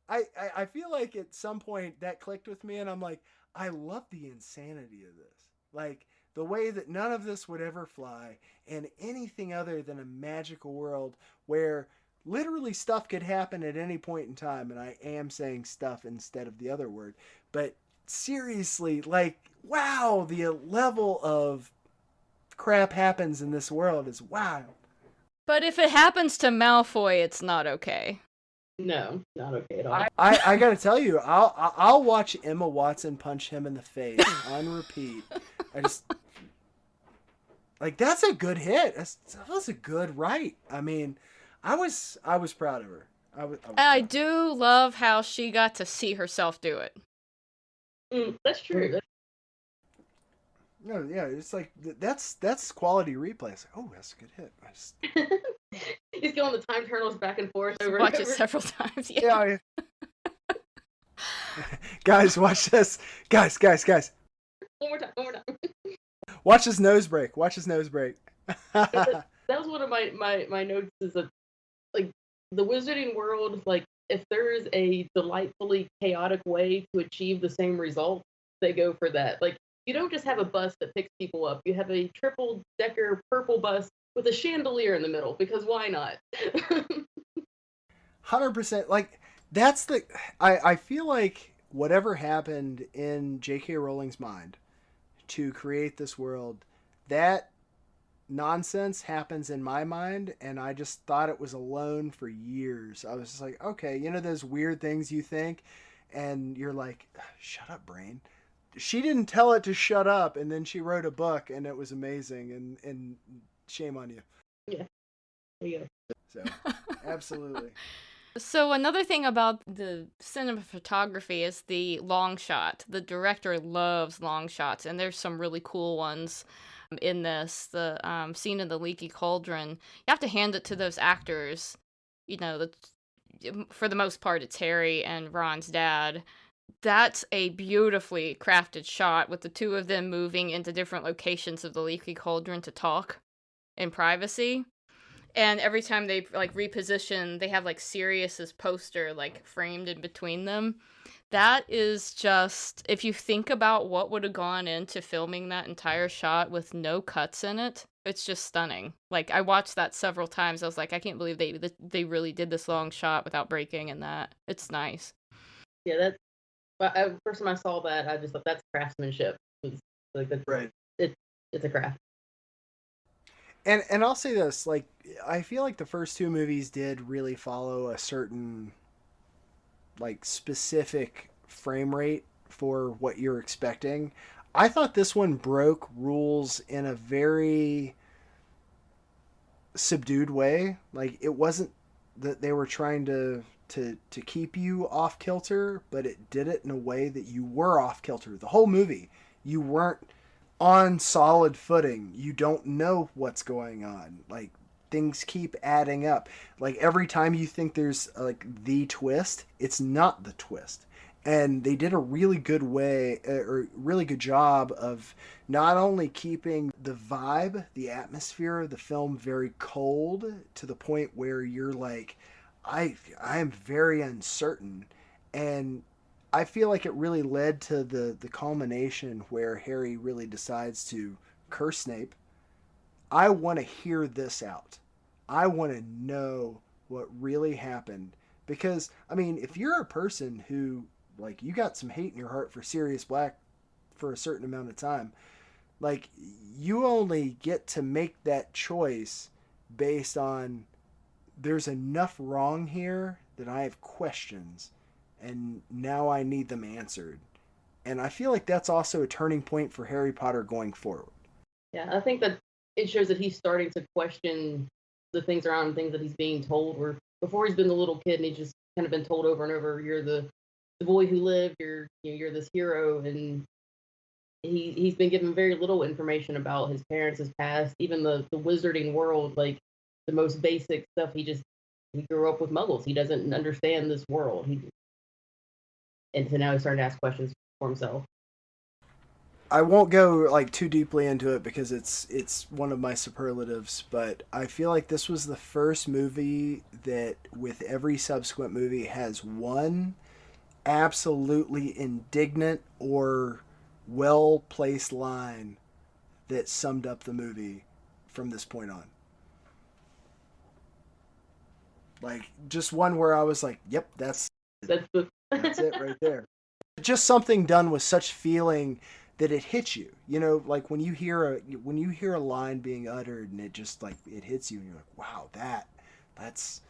I feel like at some point that clicked with me, and I'm like, I love the insanity of this. Like, the way that none of this would ever fly in anything other than a magical world where literally stuff could happen at any point in time. And I am saying stuff instead of the other word. But seriously, like, wow, the level of crap happens in this world is wild. But if it happens to Malfoy, it's not okay. No, not okay at all. I gotta tell you, I'll watch Emma Watson punch him in the face on repeat. I just like, that's a good hit. That was a good write. I mean, I was proud of her. I do love how she got to see herself do it. That's true. No, yeah, it's like that's quality replay. It's like, oh, that's a good hit. He's going the time turtles back and forth over. Watch and it over. several times. Yeah. Guys, watch this. Guys. One more time. Watch his nose break. Watch his nose break. That was one of my notes is that, like, the wizarding world, like, if there is a delightfully chaotic way to achieve the same result, they go for that. Like, you don't just have a bus that picks people up. You have a triple-decker purple bus with a chandelier in the middle, because why not? 100%. Like, that's the... I feel like whatever happened in J.K. Rowling's mind to create this world, that nonsense happens in my mind, and I just thought it was alone for years. I was just like, okay, you know those weird things you think, and you're like, shut up, brain. She didn't tell it to shut up, and then she wrote a book, and it was amazing, and shame on you. Yeah, there you go. So, absolutely. So another thing about the cinematography is the long shot. The director loves long shots, and there's some really cool ones in this. The scene in the leaky cauldron, you have to hand it to those actors. You know, for the most part, it's Harry and Ron's dad. That's a beautifully crafted shot with the two of them moving into different locations of the leaky cauldron to talk in privacy. And every time they, like, reposition, they have, like, Sirius's poster, like, framed in between them. That is just, if you think about what would have gone into filming that entire shot with no cuts in it, it's just stunning. Like, I watched that several times. I was like, I can't believe they really did this long shot without breaking in that. It's nice. Yeah, first time I saw that, I just thought that's craftsmanship. It's like, that's, Right. It's a craft. And I'll say this, like, I feel like the first two movies did really follow a certain, like, specific frame rate for what you're expecting. I thought this one broke rules in a very subdued way. Like, it wasn't that they were trying to keep you off kilter, but it did it in a way that you were off kilter. The whole movie, you weren't on solid footing. You don't know what's going on. Like, things keep adding up. Like, every time you think there's, like, the twist, it's not the twist. And they did a really good way, or really good job of not only keeping the vibe, the atmosphere of the film very cold to the point where you're like, I am very uncertain. And I feel like it really led to the culmination where Harry really decides to curse Snape. I want to hear this out. I want to know what really happened. Because, I mean, if you're a person who, like, you got some hate in your heart for Sirius Black for a certain amount of time, like, you only get to make that choice based on there's enough wrong here that I have questions, and now I need them answered. And I feel like that's also a turning point for Harry Potter going forward. Yeah, I think that it shows that he's starting to question the things around him, things that he's being told, where before he's been the little kid and he's just kind of been told over and over, you're the boy who lived, you're this hero, and he's been given very little information about his parents, his past, even the wizarding world, like the most basic stuff. He grew up with muggles. He doesn't understand this world. And so now he's starting to ask questions for himself. I won't go, like, too deeply into it because it's one of my superlatives, but I feel like this was the first movie that, with every subsequent movie, has one absolutely indignant or well-placed line that summed up the movie from this point on. Like, just one where I was like, yep, that's it right there. Just something done with such feeling that it hits you. You know, like when you hear a line being uttered and it just, like, it hits you and you're like, wow, that's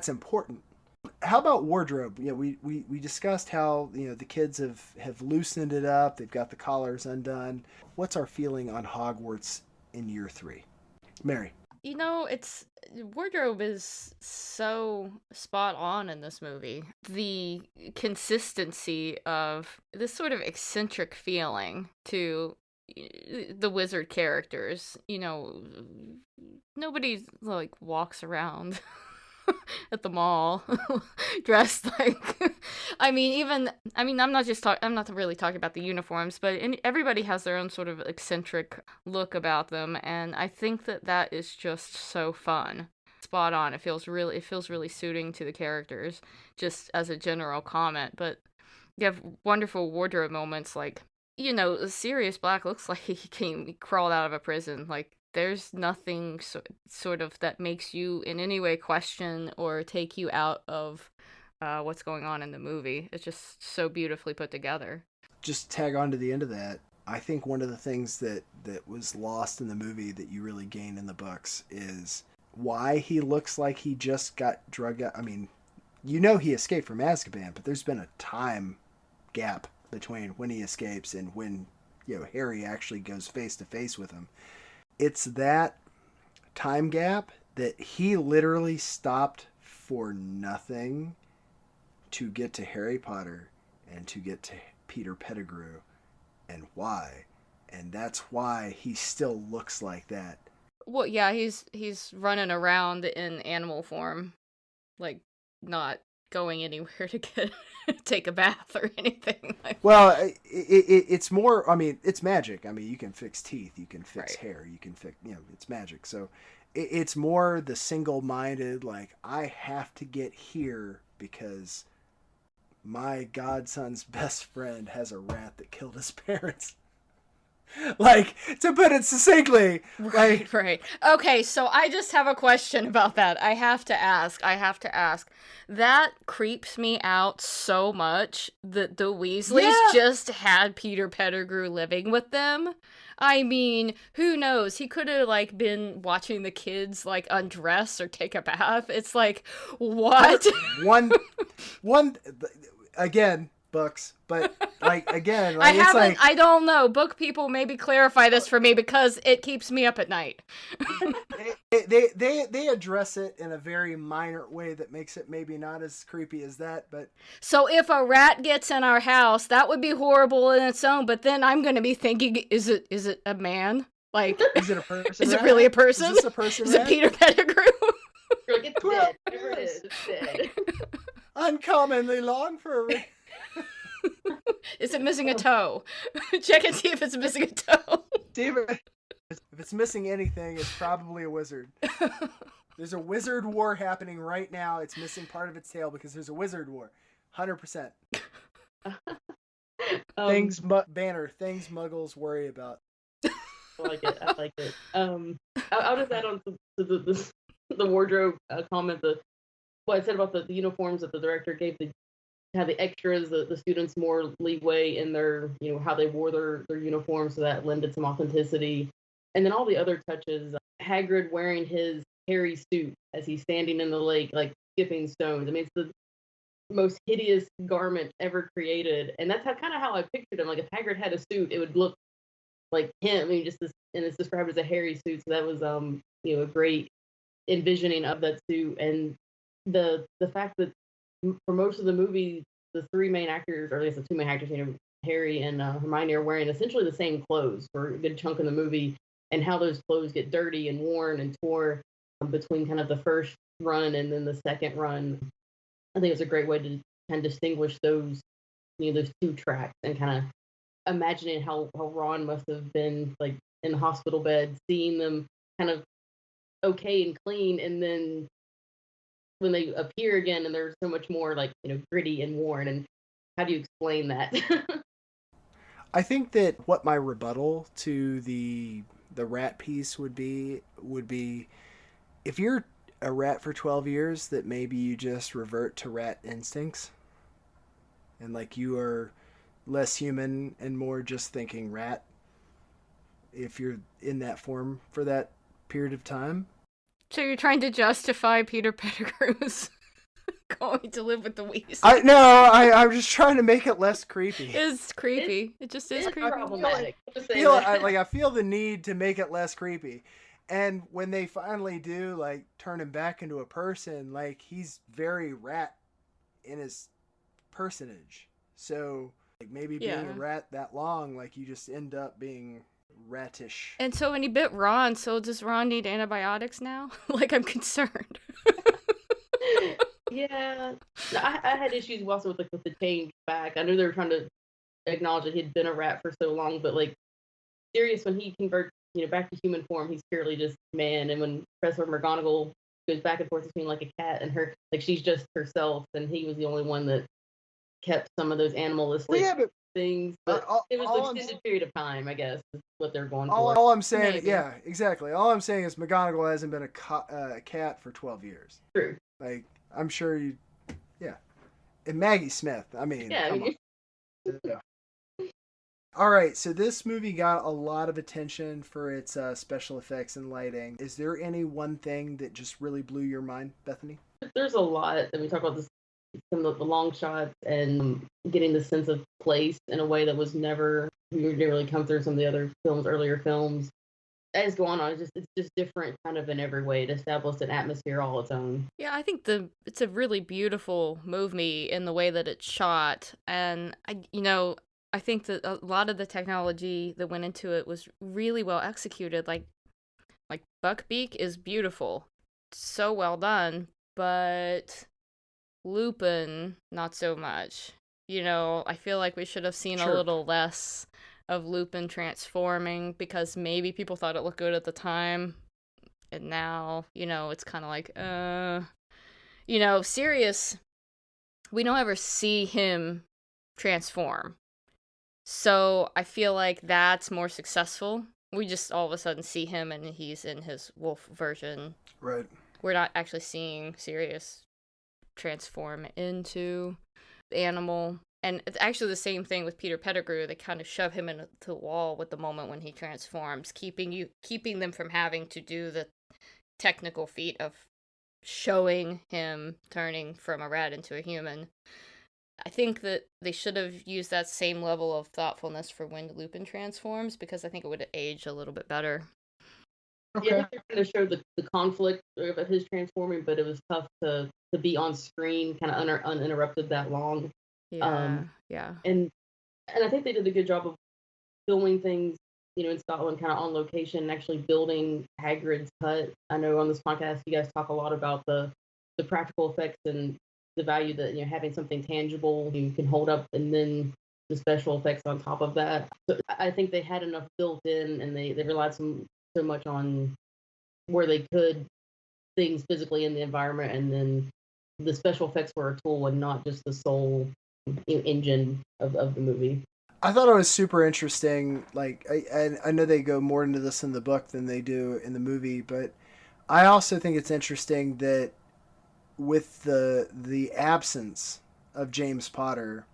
important. How about wardrobe? You know, we discussed how, you know, the kids have loosened it up. They've got the collars undone. What's our feeling on Hogwarts in year 3? Mary. You know, wardrobe is so spot on in this movie. The consistency of this sort of eccentric feeling to the wizard characters. You know, nobody, like, walks around at the mall, dressed like. I'm not really talking about the uniforms, but everybody has their own sort of eccentric look about them, and I think that is just so fun. Spot on. It feels really suiting to the characters, just as a general comment. But you have wonderful wardrobe moments, like, Sirius Black looks like he crawled out of a prison. Like, there's nothing sort of that makes you in any way question or take you out of what's going on in the movie. It's just so beautifully put together. Just tag on to the end of that. I think one of the things that was lost in the movie that you really gain in the books is why he looks like he just got drugged out. I mean, he escaped from Azkaban, but there's been a time gap between when he escapes and when Harry actually goes face to face with him. It's that time gap that he literally stopped for nothing to get to Harry Potter and to get to Peter Pettigrew, and why. And that's why he still looks like that. Well, yeah, he's running around in animal form, like not going anywhere to take a bath or anything. Well, it's more, it's magic. You can fix teeth, you can fix hair, you can fix, it's magic. So it's more the single-minded, like, I have to get here because my godson's best friend has a rat that killed his parents. Like, to put it succinctly. Right. Okay, so I just have a question about that. I have to ask. That creeps me out so much that the Weasleys just had Peter Pettigrew living with them. Who knows? He could have, been watching the kids, undress or take a bath. It's like, what? One, again, books, but again, I don't know. Book people maybe clarify this for me because it keeps me up at night. they address it in a very minor way that makes it maybe not as creepy as that, but so if a rat gets in our house, that would be horrible in its own, but then I'm going to be thinking, is it a man? Is it a person? Is it really a person? Is this a person? Is it Peter Pettigrew? It's dead. Whatever it is, it's dead. Uncommonly long for a Is it missing a toe? Check and see if it's missing a toe. David, if it's missing anything, it's probably a wizard. There's a wizard war happening right now. It's missing part of its tail because there's a wizard war. 100%. Things Muggles worry about. I like it. I'll just add on to the wardrobe comment. What I said about the uniforms that the director gave have the extras, the students more leeway in their, how they wore their uniforms, so that lended some authenticity. And then all the other touches, Hagrid wearing his hairy suit as he's standing in the lake, skipping stones. It's the most hideous garment ever created. And that's kind of how I pictured him. If Hagrid had a suit, it would look like him. And it's described as a hairy suit. So that was, a great envisioning of that suit. And the fact that for most of the movie, the three main actors, or at least the two main actors, Harry and Hermione, are wearing essentially the same clothes for a good chunk of the movie, and how those clothes get dirty and worn and tore between kind of the first run and then the second run. I think it's a great way to kind of distinguish those, those two tracks, and kind of imagining how Ron must have been in the hospital bed, seeing them kind of okay and clean, and then when they appear again and they're so much more gritty and worn. And how do you explain that? I think that what my rebuttal to the rat piece would be if you're a rat for 12 years, that maybe you just revert to rat instincts and you are less human and more just thinking rat if you're in that form for that period of time. So you're trying to justify Peter Pettigrew's going to live with the Weasleys? I'm just trying to make it less creepy. It's creepy. It just is creepy. Problematic. I feel the need to make it less creepy. And when they finally do turn him back into a person, he's very rat in his personage. So maybe being a rat that long, you just end up being ratish. And so when he bit Ron, so does Ron need antibiotics now? I'm concerned. Yeah, no, I had issues also with the change back. I knew they were trying to acknowledge that he'd been a rat for so long, but like Sirius, when he converts, back to human form, he's purely just man. And when Professor McGonagall goes back and forth between like a cat and her, like she's just herself, and he was the only one that kept some of those animalistic things. But it was an extended period of time, I guess, is what they're going for. All I'm saying, Maybe. yeah, exactly. All I'm saying is McGonagall hasn't been a cat for 12 years. True. Like, I'm sure yeah. And Maggie Smith, I mean, come on. All right, so this movie got a lot of attention for its special effects and lighting. Is there any one thing that just really blew your mind, Bethany? There's a lot, and we talk about this, some of the long shots and getting the sense of place in a way that was never really come through some of the other earlier films. As go on, it's just different kind of in every way. It established an atmosphere all its own. Yeah, I think it's a really beautiful movie in the way that it's shot, and I think that a lot of the technology that went into it was really well executed. Like Buckbeak is beautiful, so well done, but Lupin not so much. I feel like we should have seen a little less of Lupin transforming, because maybe people thought it looked good at the time, and now, it's kind of like, Sirius, we don't ever see him transform. So I feel like that's more successful. We just all of a sudden see him and he's in his wolf version. Right. We're not actually seeing Sirius transform into animal. And it's actually the same thing with Peter Pettigrew. They kind of shove him into the wall with the moment when he transforms, keeping them from having to do the technical feat of showing him turning from a rat into a human. I think that they should have used that same level of thoughtfulness for when Lupin transforms, because I think it would have aged a little bit better. Okay. Yeah, I think they're going to show the conflict of his transforming, but it was tough to be on screen kind of uninterrupted that long. Yeah. And I think they did a good job of filming things, in Scotland, kind of on location, and actually building Hagrid's hut. I know on this podcast you guys talk a lot about the practical effects and the value that having something tangible you can hold up, and then the special effects on top of that. So I think they had enough built in, and they relied so much on where they could things physically in the environment, and then the special effects were a tool and not just the sole engine of the movie. I thought it was super interesting. Like, I know they go more into this in the book than they do in the movie, but I also think it's interesting that with the absence of James Potter,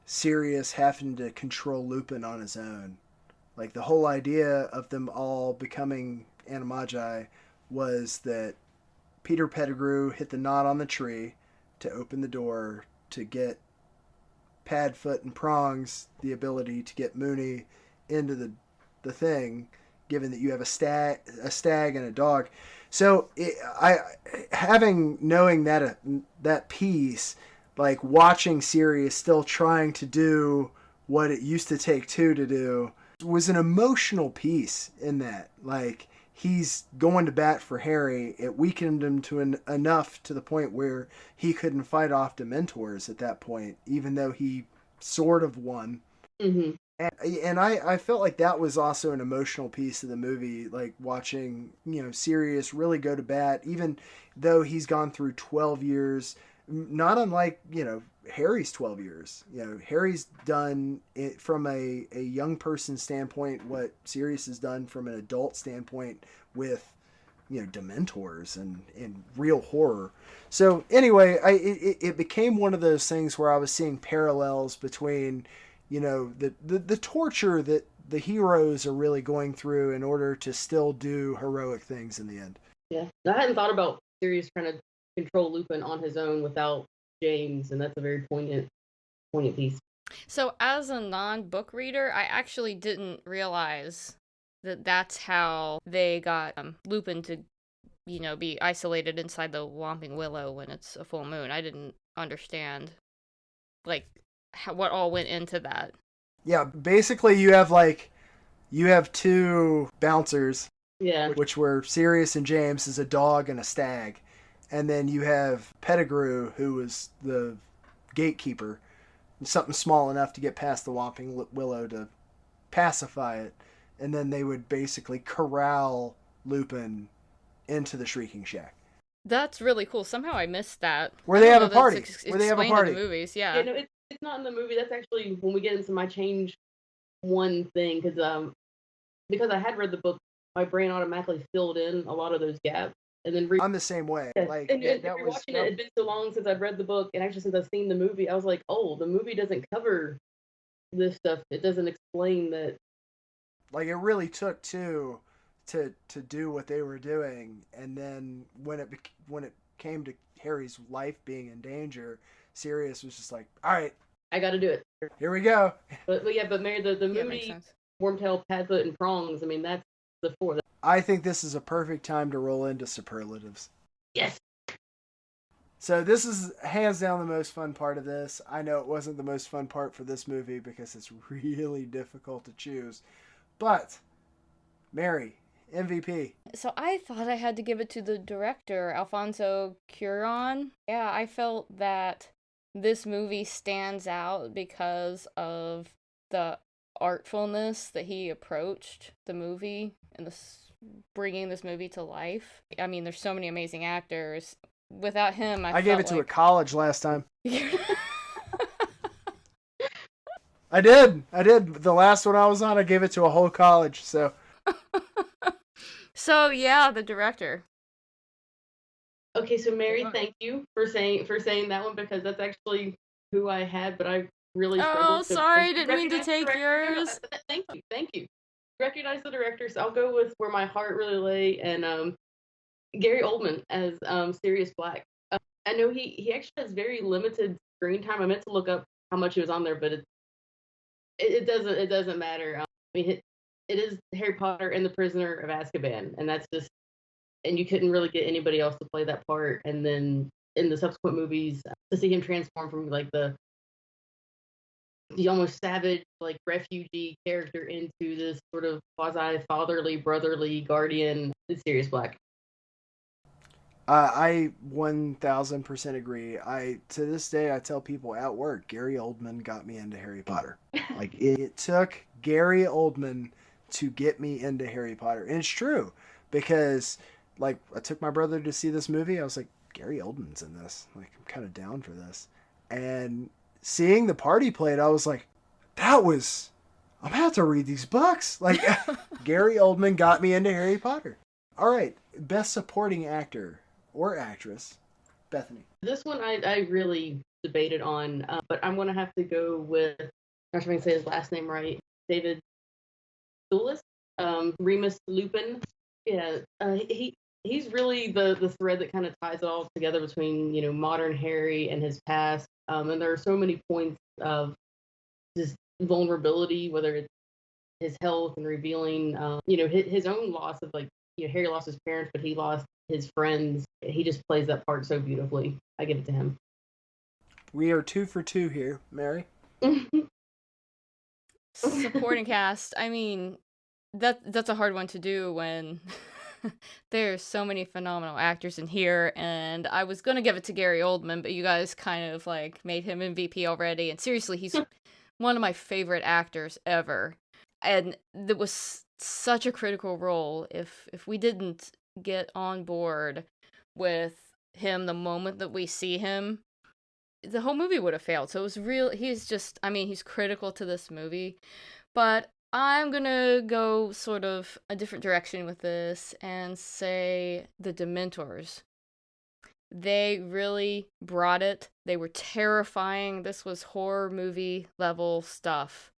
Sirius having to control Lupin on his own. Like, the whole idea of them all becoming Animagi was that Peter Pettigrew hit the knot on the tree to open the door to get Padfoot and Prongs the ability to get Mooney into the thing, given that you have a stag and a dog. So knowing that piece, like watching Sirius still trying to do what it used to take two to do, was an emotional piece in that. Like, he's going to bat for Harry. It weakened him to enough to the point where he couldn't fight off Dementors at that point, even though he sort of won. Mm-hmm. And I felt like that was also an emotional piece of the movie, like watching, Sirius really go to bat, even though he's gone through 12 years, not unlike, Harry's 12 years. Harry's done it from a young person standpoint, what Sirius has done from an adult standpoint with, Dementors and real horror. So anyway, it became one of those things where I was seeing parallels between, the torture that the heroes are really going through in order to still do heroic things in the end. Yeah, I hadn't thought about Sirius trying to control Lupin on his own without James, and that's a very poignant piece. So as a non-book reader, I actually didn't realize that that's how they got Lupin to, be isolated inside the Whomping Willow when it's a full moon. I didn't understand, what all went into that. Yeah, basically you have two bouncers. Yeah. Which were Sirius and James as a dog and a stag. And then you have Pettigrew, who was the gatekeeper, something small enough to get past the Whomping Willow to pacify it. And then they would basically corral Lupin into the Shrieking Shack. That's really cool. Somehow I missed that. Where they have a party. Where they have a party. In the movies, yeah. Yeah, no, it's not in the movie. That's actually when we get into my change one thing, because I had read the book, my brain automatically filled in a lot of those gaps. And then I'm the same way. Yes. Like, and that you're was watching it. It's been so long since I've read the book, and actually since I've seen the movie, I was like, oh, the movie doesn't cover this stuff. It doesn't explain that. Like, it really took two to do what they were doing, and then when it came to Harry's life being in danger, Sirius was just like, all right, I got to do it. Here we go. But Mary, the movie Wormtail, Padfoot, and Prongs. I mean, that's the four. I think this is a perfect time to roll into superlatives. Yes. So this is hands down the most fun part of this. I know it wasn't the most fun part for this movie because it's really difficult to choose. But, Mary, MVP. So I thought I had to give it to the director, Alfonso Cuarón. Yeah, I felt that this movie stands out because of the artfulness that he approached the movie and bringing this movie to life. I mean, there's so many amazing actors. Without him, I gave it to like... a college last time. I did. The last one I was on, I gave it to a whole college. So. So yeah, the director. Okay, so Mary, thank you for saying that one, because that's actually who I had, but I really struggled. Oh, sorry, didn't mean to take yours. Thank you. Recognize the director, so I'll go with where my heart really lay, and Gary Oldman as Sirius Black. I know he actually has very limited screen time. I meant to look up how much he was on there, but it doesn't matter. I mean, it is Harry Potter and the Prisoner of Azkaban, and that's just, and you couldn't really get anybody else to play that part. And then in the subsequent movies, to see him transform from like the almost savage, like, refugee character into this sort of quasi-fatherly, brotherly guardian, is Sirius Black. I 1000% agree. To this day, I tell people at work, Gary Oldman got me into Harry Potter. Like, it took Gary Oldman to get me into Harry Potter. And it's true, because, like, I took my brother to see this movie. I was like, Gary Oldman's in this. Like, I'm kind of down for this. And seeing the party played, I was like, I'm going to have to read these books. Like, Gary Oldman got me into Harry Potter. All right, best supporting actor or actress, Bethany. This one I really debated on, but I'm going to have to go with, I'm not sure if I can say his last name right, David Thewlis, Remus Lupin. Yeah, he's really the thread that kind of ties it all together between, modern Harry and his past. And there are so many points of just vulnerability, whether it's his health and revealing, his own loss of, like, Harry lost his parents, but he lost his friends. He just plays that part so beautifully. I give it to him. We are 2 for 2 here, Mary. Supporting cast. I mean, that's a hard one to do when there's so many phenomenal actors in here, and I was gonna give it to Gary Oldman, but you guys kind of like made him MVP already. And seriously, he's one of my favorite actors ever, and it was such a critical role. If we didn't get on board with him the moment that we see him, the whole movie would have failed. So it was he's critical to this movie. But I'm gonna go sort of a different direction with this and say the Dementors. They really brought it. They were terrifying. This was horror movie level stuff.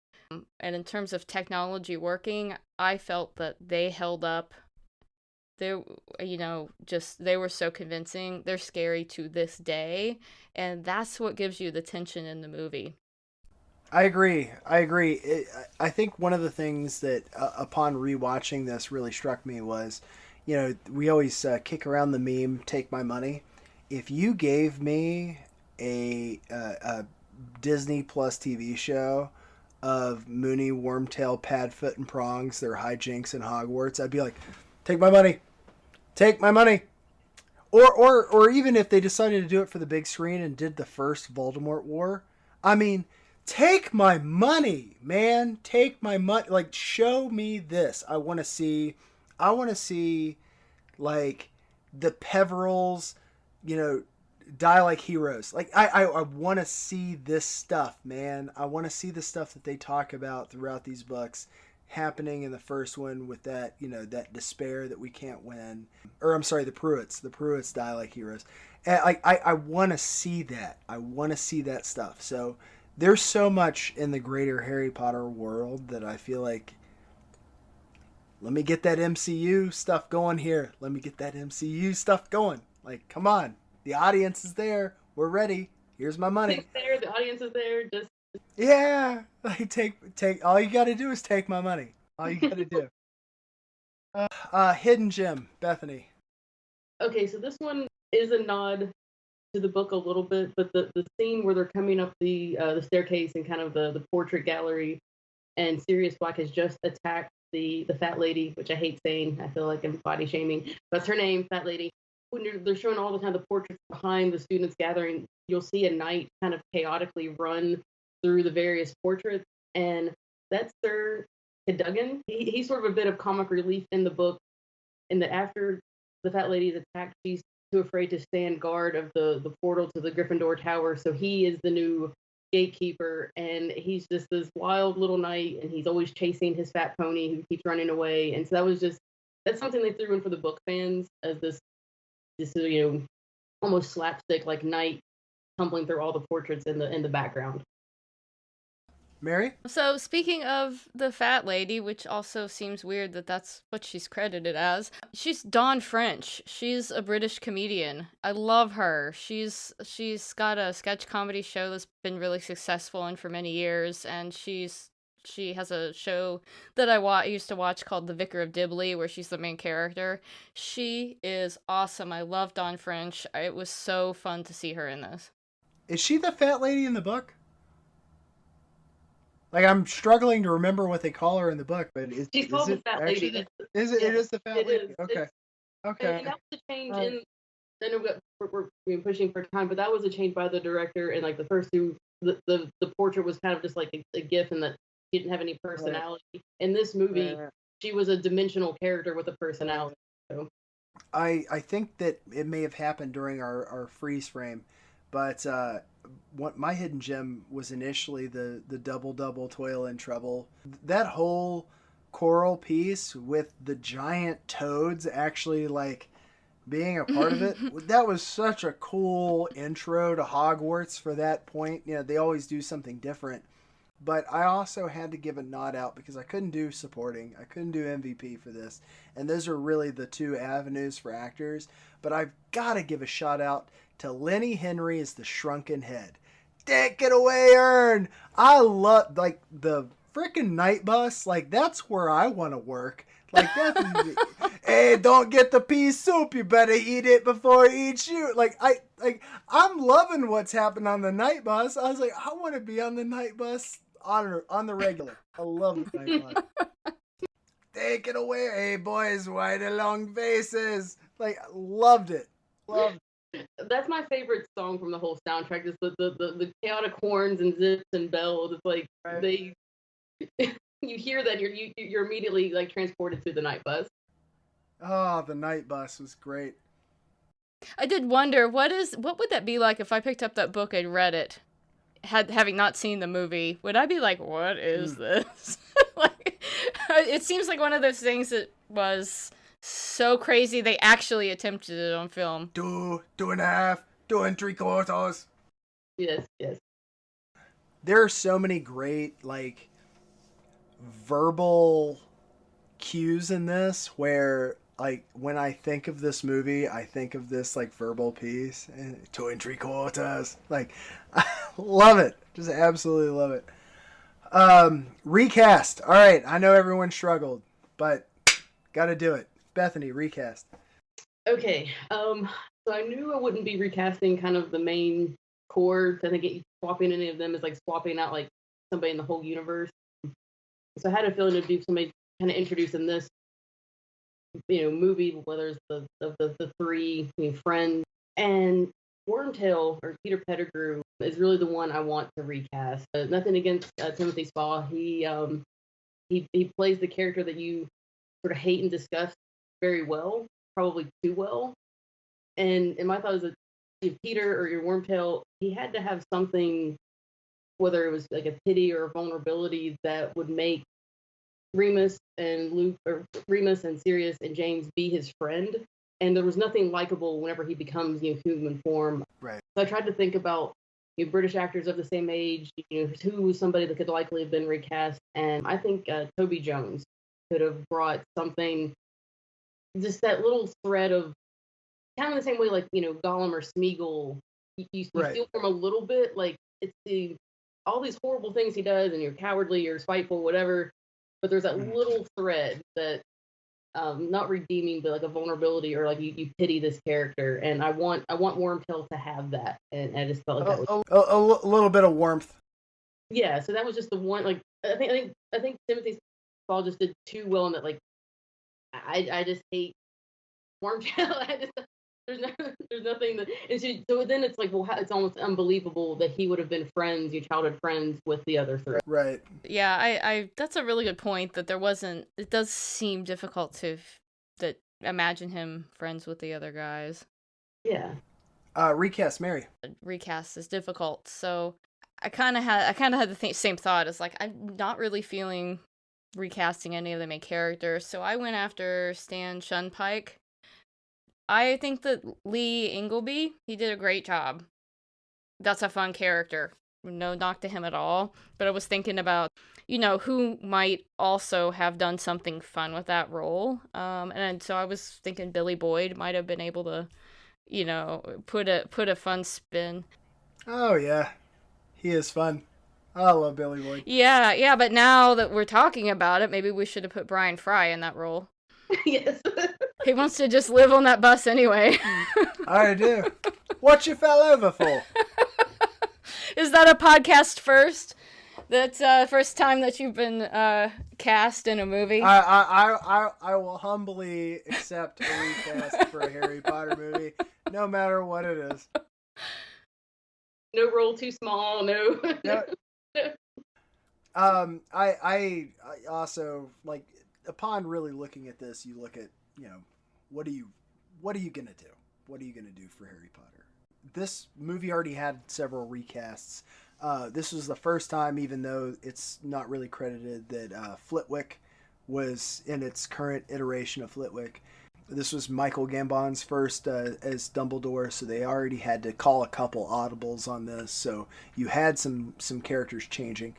And in terms of technology working, I felt that they held up. They were so convincing. They're scary to this day, and that's what gives you the tension in the movie. I agree. I think one of the things that, upon rewatching this, really struck me was, we always kick around the meme, take my money. If you gave me a Disney Plus TV show of Mooney, Wormtail, Padfoot, and Prongs, their hijinks in Hogwarts, I'd be like, take my money. Take my money. or even if they decided to do it for the big screen and did the first Voldemort War, I mean, take my money, man. Take my money. Like, show me this. I want to see, like, the Peverils, die like heroes. Like, I want to see this stuff, man. I want to see the stuff that they talk about throughout these books happening in the first one with that, that despair that we can't win. Or, I'm sorry, the Pruitts. The Pruitts die like heroes. And I want to see that. I want to see that stuff. So there's so much in the greater Harry Potter world that I feel like, let me get that MCU stuff going here. Let me get that MCU stuff going. Like, come on. The audience is there. We're ready. Here's my money. It's there. The audience is there. Just yeah. Like, take. All you got to do is take my money. All you got to do. Hidden Gem, Bethany. okay. So this one is a nod to the book a little bit, but the scene where they're coming up the staircase and kind of the portrait gallery, and Sirius Black has just attacked the fat lady, which I hate saying. I feel like I'm body shaming. That's her name, fat lady. When they're showing all the time the portraits behind the students gathering, you'll see a knight kind of chaotically run through the various portraits, and that's Sir Cadogan. He's sort of a bit of comic relief in the book, in that after the fat lady is attacked, she's too afraid to stand guard of the portal to the Gryffindor Tower, so he is the new gatekeeper, and he's just this wild little knight, and he's always chasing his fat pony who keeps running away. And so that's something they threw in for the book fans as this almost slapstick like knight tumbling through all the portraits in the background. Mary? So, speaking of the fat lady, which also seems weird that that's what she's credited as, she's Dawn French. She's a British comedian. I love her. She's got a sketch comedy show that's been really successful and for many years, and she has a show that I used to watch called The Vicar of Dibley, where she's the main character. She is awesome. I love Dawn French. It was so fun to see her in this. Is she the fat lady in the book? Like, I'm struggling to remember what they call her in the book, but She's called the fat lady. Is it? It is the fat lady. Is. Okay. And that was a change in. I know we're pushing for time, but that was a change by the director. And like the first two, the portrait was kind of just like a gif, and that she didn't have any personality. Right. In this movie, she was a dimensional character with a personality. So. I think that it may have happened during our freeze frame, but what my hidden gem was initially the double toil and trouble. That whole choral piece with the giant toads actually like being a part of it, that was such a cool intro to Hogwarts for that point. They always do something different. But I also had to give a nod out because I couldn't do supporting. I couldn't do MVP for this. And those are really the two avenues for actors. But I've got to give a shout out to Lenny Henry as the Shrunken Head. Take it away, Ern! I love, like, the freaking night bus. Like, that's where I want to work. Like, that's, hey, don't get the pea soup. You better eat it before it eats you. I'm loving what's happened on the night bus. I was like, I want to be on the night bus on the regular. I love the night bus. Take it away, hey boys, why the long faces? Like, loved it. That's my favorite song from the whole soundtrack. Is the chaotic horns and zips and bells. It's like they, you hear that you're immediately like transported to the night bus. Oh, the night bus was great. I did wonder what would that be like if I picked up that book and read it, having not seen the movie. Would I be like, what is this? Like, it seems like one of those things that was so crazy they actually attempted it on film. 2.5, 2 3/4. Yes. There are so many great like verbal cues in this where like when I think of this movie, I think of this like verbal piece and 2 3/4. Like, I love it. Just absolutely love it. Recast. All right. I know everyone struggled, but got to do it. Bethany, recast. Okay. So I knew I wouldn't be recasting kind of the main core. I think swapping any of them is like swapping out like somebody in the whole universe. So I had a feeling to do somebody kind of introducing this movie, whether it's the three friends. And Wormtail, or Peter Pettigrew, is really the one I want to recast. Nothing against Timothy Spall. He plays the character that you sort of hate and disgust very well, probably too well. And my thought is that if Peter or your Wormtail, he had to have something, whether it was like a pity or a vulnerability, that would make Remus and Luke, or Remus and Sirius and James, be his friend. And there was nothing likable whenever he becomes human form. Right. So I tried to think about British actors of the same age, who was somebody that could likely have been recast. And I think Toby Jones could have brought something, just that little thread of, kind of the same way like, Gollum or Smeagol, you Right. feel from a little bit, like it's all these horrible things he does, and you're cowardly or spiteful, whatever, but there's that little thread that, not redeeming, but like a vulnerability, or like you pity this character, and I want Wormtail to have that, and I just felt like that was a little bit of warmth. Yeah. So that was just the one. Like I think Timothy Spall just did too well in that. Like I just hate Wormtail. There's nothing that, and so then it's like, well, it's almost unbelievable that he would have been your childhood friends with the other three. Right. Yeah, I that's a really good point, that it does seem difficult to imagine him friends with the other guys. Yeah. Recast Mary. Recast is difficult, so I kind of had the same thought. It's like, I'm not really feeling recasting any of the main characters, so I went after Stan Shunpike. I think that Lee Ingleby, he did a great job. That's a fun character. No knock to him at all. But I was thinking about, who might also have done something fun with that role. And so I was thinking Billy Boyd might have been able to, put a fun spin. Oh, yeah. He is fun. I love Billy Boyd. Yeah, but now that we're talking about it, maybe we should have put Bryan Frye in that role. Yes. He wants to just live on that bus anyway. I do. What you fell over for? Is that a podcast first? That's first time that you've been cast in a movie? I will humbly accept a recast for a Harry Potter movie, no matter what it is. No role too small. No. I also, like, upon really looking at this, you look at, what are you gonna do? What are you gonna do for Harry Potter? This movie already had several recasts. This was the first time, even though it's not really credited, that Flitwick was in its current iteration of Flitwick. This was Michael Gambon's first as Dumbledore, so they already had to call a couple audibles on this, so you had some characters changing.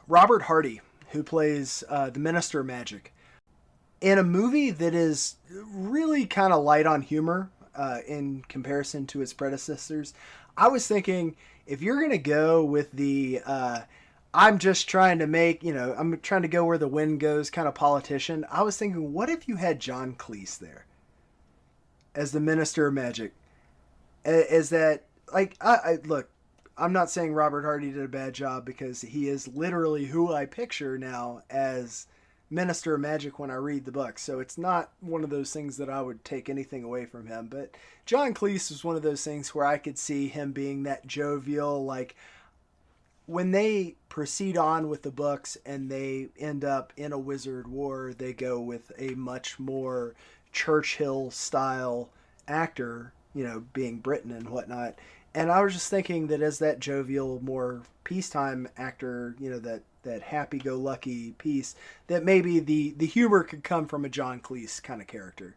Robert Hardy, who plays the Minister of Magic, in a movie that is really kind of light on humor in comparison to its predecessors. I was thinking, if you're going to go with the I'm just trying to make, I'm trying to go where the wind goes kind of politician, I was thinking, what if you had John Cleese there as the Minister of Magic? Is that, like, look, I'm not saying Robert Hardy did a bad job, because he is literally who I picture now as Minister of Magic when I read the book. So it's not one of those things that I would take anything away from him. But John Cleese was one of those things where I could see him being that jovial, like, when they proceed on with the books and they end up in a wizard war, they go with a much more Churchill style actor, being Britain and whatnot. And I was just thinking that as that jovial, more peacetime actor, that happy-go-lucky piece, that maybe the humor could come from a John Cleese kind of character.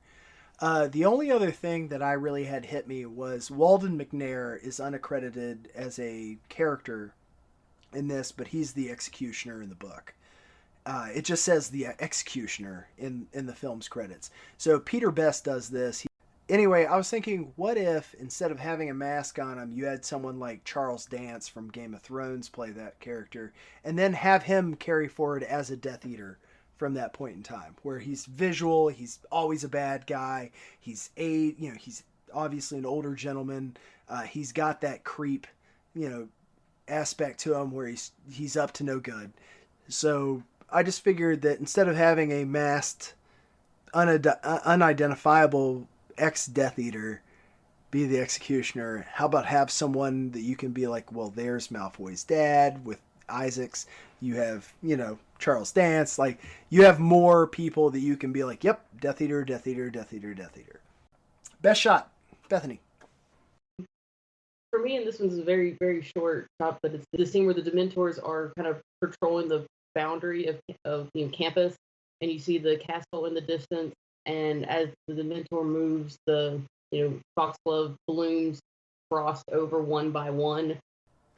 The only other thing that I really had hit me was Walden McNair is unaccredited as a character in this, but he's the executioner in the book. It just says the executioner in the film's credits. So Peter Best does this. Anyway, I was thinking, what if, instead of having a mask on him, you had someone like Charles Dance from Game of Thrones play that character, and then have him carry forward as a Death Eater from that point in time, where he's visual, he's always a bad guy, he's obviously an older gentleman, he's got that creep, aspect to him where he's up to no good. So I just figured that instead of having a masked unidentifiable ex-Death Eater be the executioner? How about have someone that you can be like, well, there's Malfoy's dad with Isaacs. You have, Charles Dance. Like, you have more people that you can be like, yep, Death Eater, Death Eater, Death Eater, Death Eater. Best shot, Bethany. For me, and this one's a very, very short shot, but it's the scene where the Dementors are kind of patrolling the boundary of campus, and you see the castle in the distance, and as the Dementor moves, the foxglove blooms frost over one by one.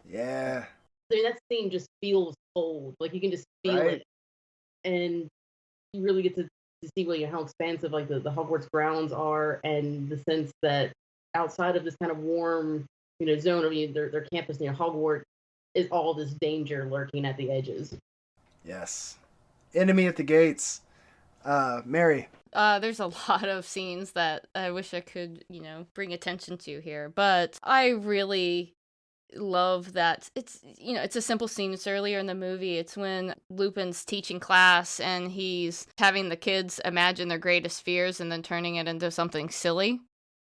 Yeah. I mean, that scene just feels cold. Like, you can just feel Right. it, and you really get to see how expansive like the Hogwarts grounds are, and the sense that outside of this kind of warm zone of their campus near Hogwarts is all this danger lurking at the edges. Yes. Enemy at the gates. Mary. There's a lot of scenes that I wish I could, bring attention to here, but I really love that it's a simple scene. It's earlier in the movie. It's when Lupin's teaching class and he's having the kids imagine their greatest fears and then turning it into something silly.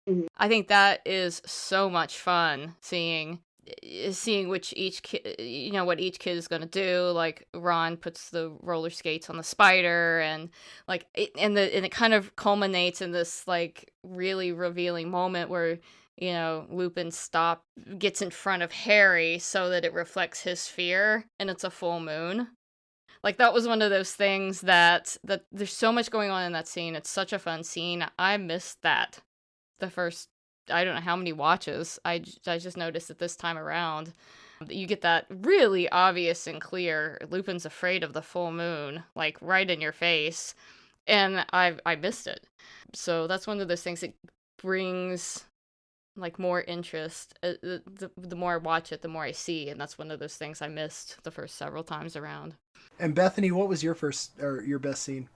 Mm-hmm. I think that is so much fun, seeing which each kid, what each kid is going to do. Like, Ron puts the roller skates on the spider, and like it kind of culminates in this like really revealing moment where Lupin gets in front of Harry so that it reflects his fear, and it's a full moon. Like, that was one of those things that there's so much going on in that scene. It's such a fun scene. I missed that the first, I don't know how many watches. I just noticed it this time around. You get that really obvious and clear, Lupin's afraid of the full moon, like right in your face. And I missed it. So that's one of those things that brings like more interest. The more I watch it, the more I see. And that's one of those things I missed the first several times around. And Bethany, what was your your best scene?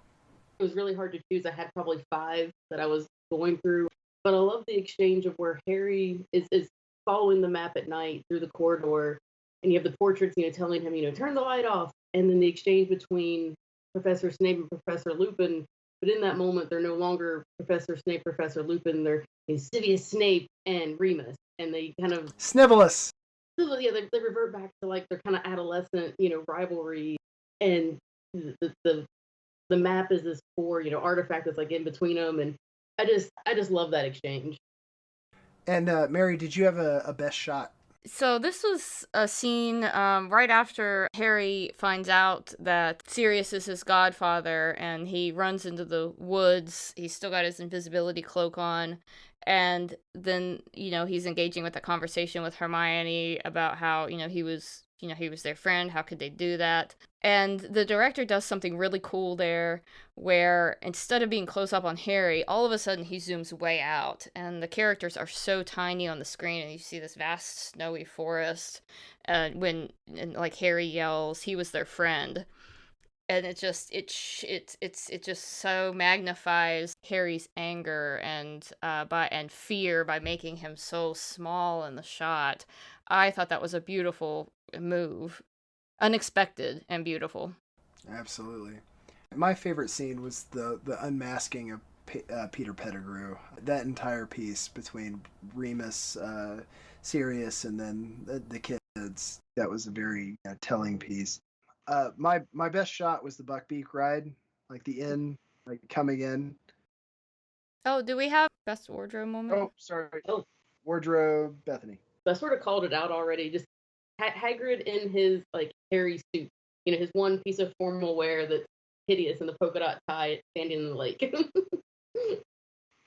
It was really hard to choose. I had probably 5 that I was going through. But I love the exchange of where Harry is following the map at night through the corridor, and you have the portraits, telling him, turn the light off, and then the exchange between Professor Snape and Professor Lupin. But in that moment, they're no longer Professor Snape, Professor Lupin. They're Insidious Snape and Remus, and they kind of Snivellus. Yeah, they revert back to like their kind of adolescent, rivalry, and the map is this core, artifact that's like in between them, and I just love that exchange. And Mary, did you have a best shot? So this was a scene right after Harry finds out that Sirius is his godfather, and he runs into the woods. He's still got his invisibility cloak on, and then he's engaging with a conversation with Hermione about how he was their friend. How could they do that? And the director does something really cool there, where instead of being close up on Harry, all of a sudden he zooms way out, and the characters are so tiny on the screen, and you see this vast snowy forest. When Harry yells, "He was their friend," and it just so magnifies Harry's anger and fear by making him so small in the shot. I thought that was a beautiful move. Unexpected and beautiful. Absolutely. My favorite scene was the unmasking of Peter Pettigrew. That entire piece between Remus, Sirius, and then the kids. That was a very telling piece. My best shot was the Buckbeak ride, like the inn, like coming in. Oh, do we have best wardrobe moment? Oh, sorry. Wardrobe, Bethany. I sort of called it out already. Just Hagrid in his hairy suit, his one piece of formal wear that's hideous, and the polka dot tie standing in the lake.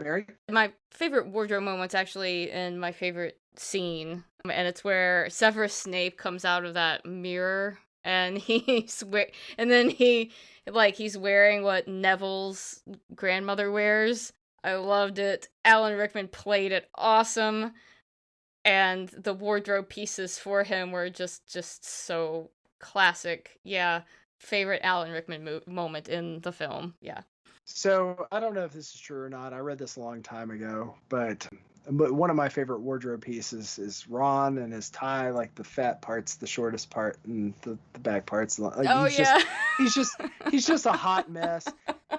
Mary? My favorite wardrobe moment's actually in my favorite scene, and it's where Severus Snape comes out of that mirror, and he's wearing what Neville's grandmother wears. I loved it. Alan Rickman played it awesome. And the wardrobe pieces for him were just so classic. Yeah, favorite Alan Rickman moment in the film. Yeah. So I don't know if this is true or not. I read this a long time ago, but one of my favorite wardrobe pieces is Ron and his tie, like the fat part's the shortest part, and the back part's he's just a hot mess.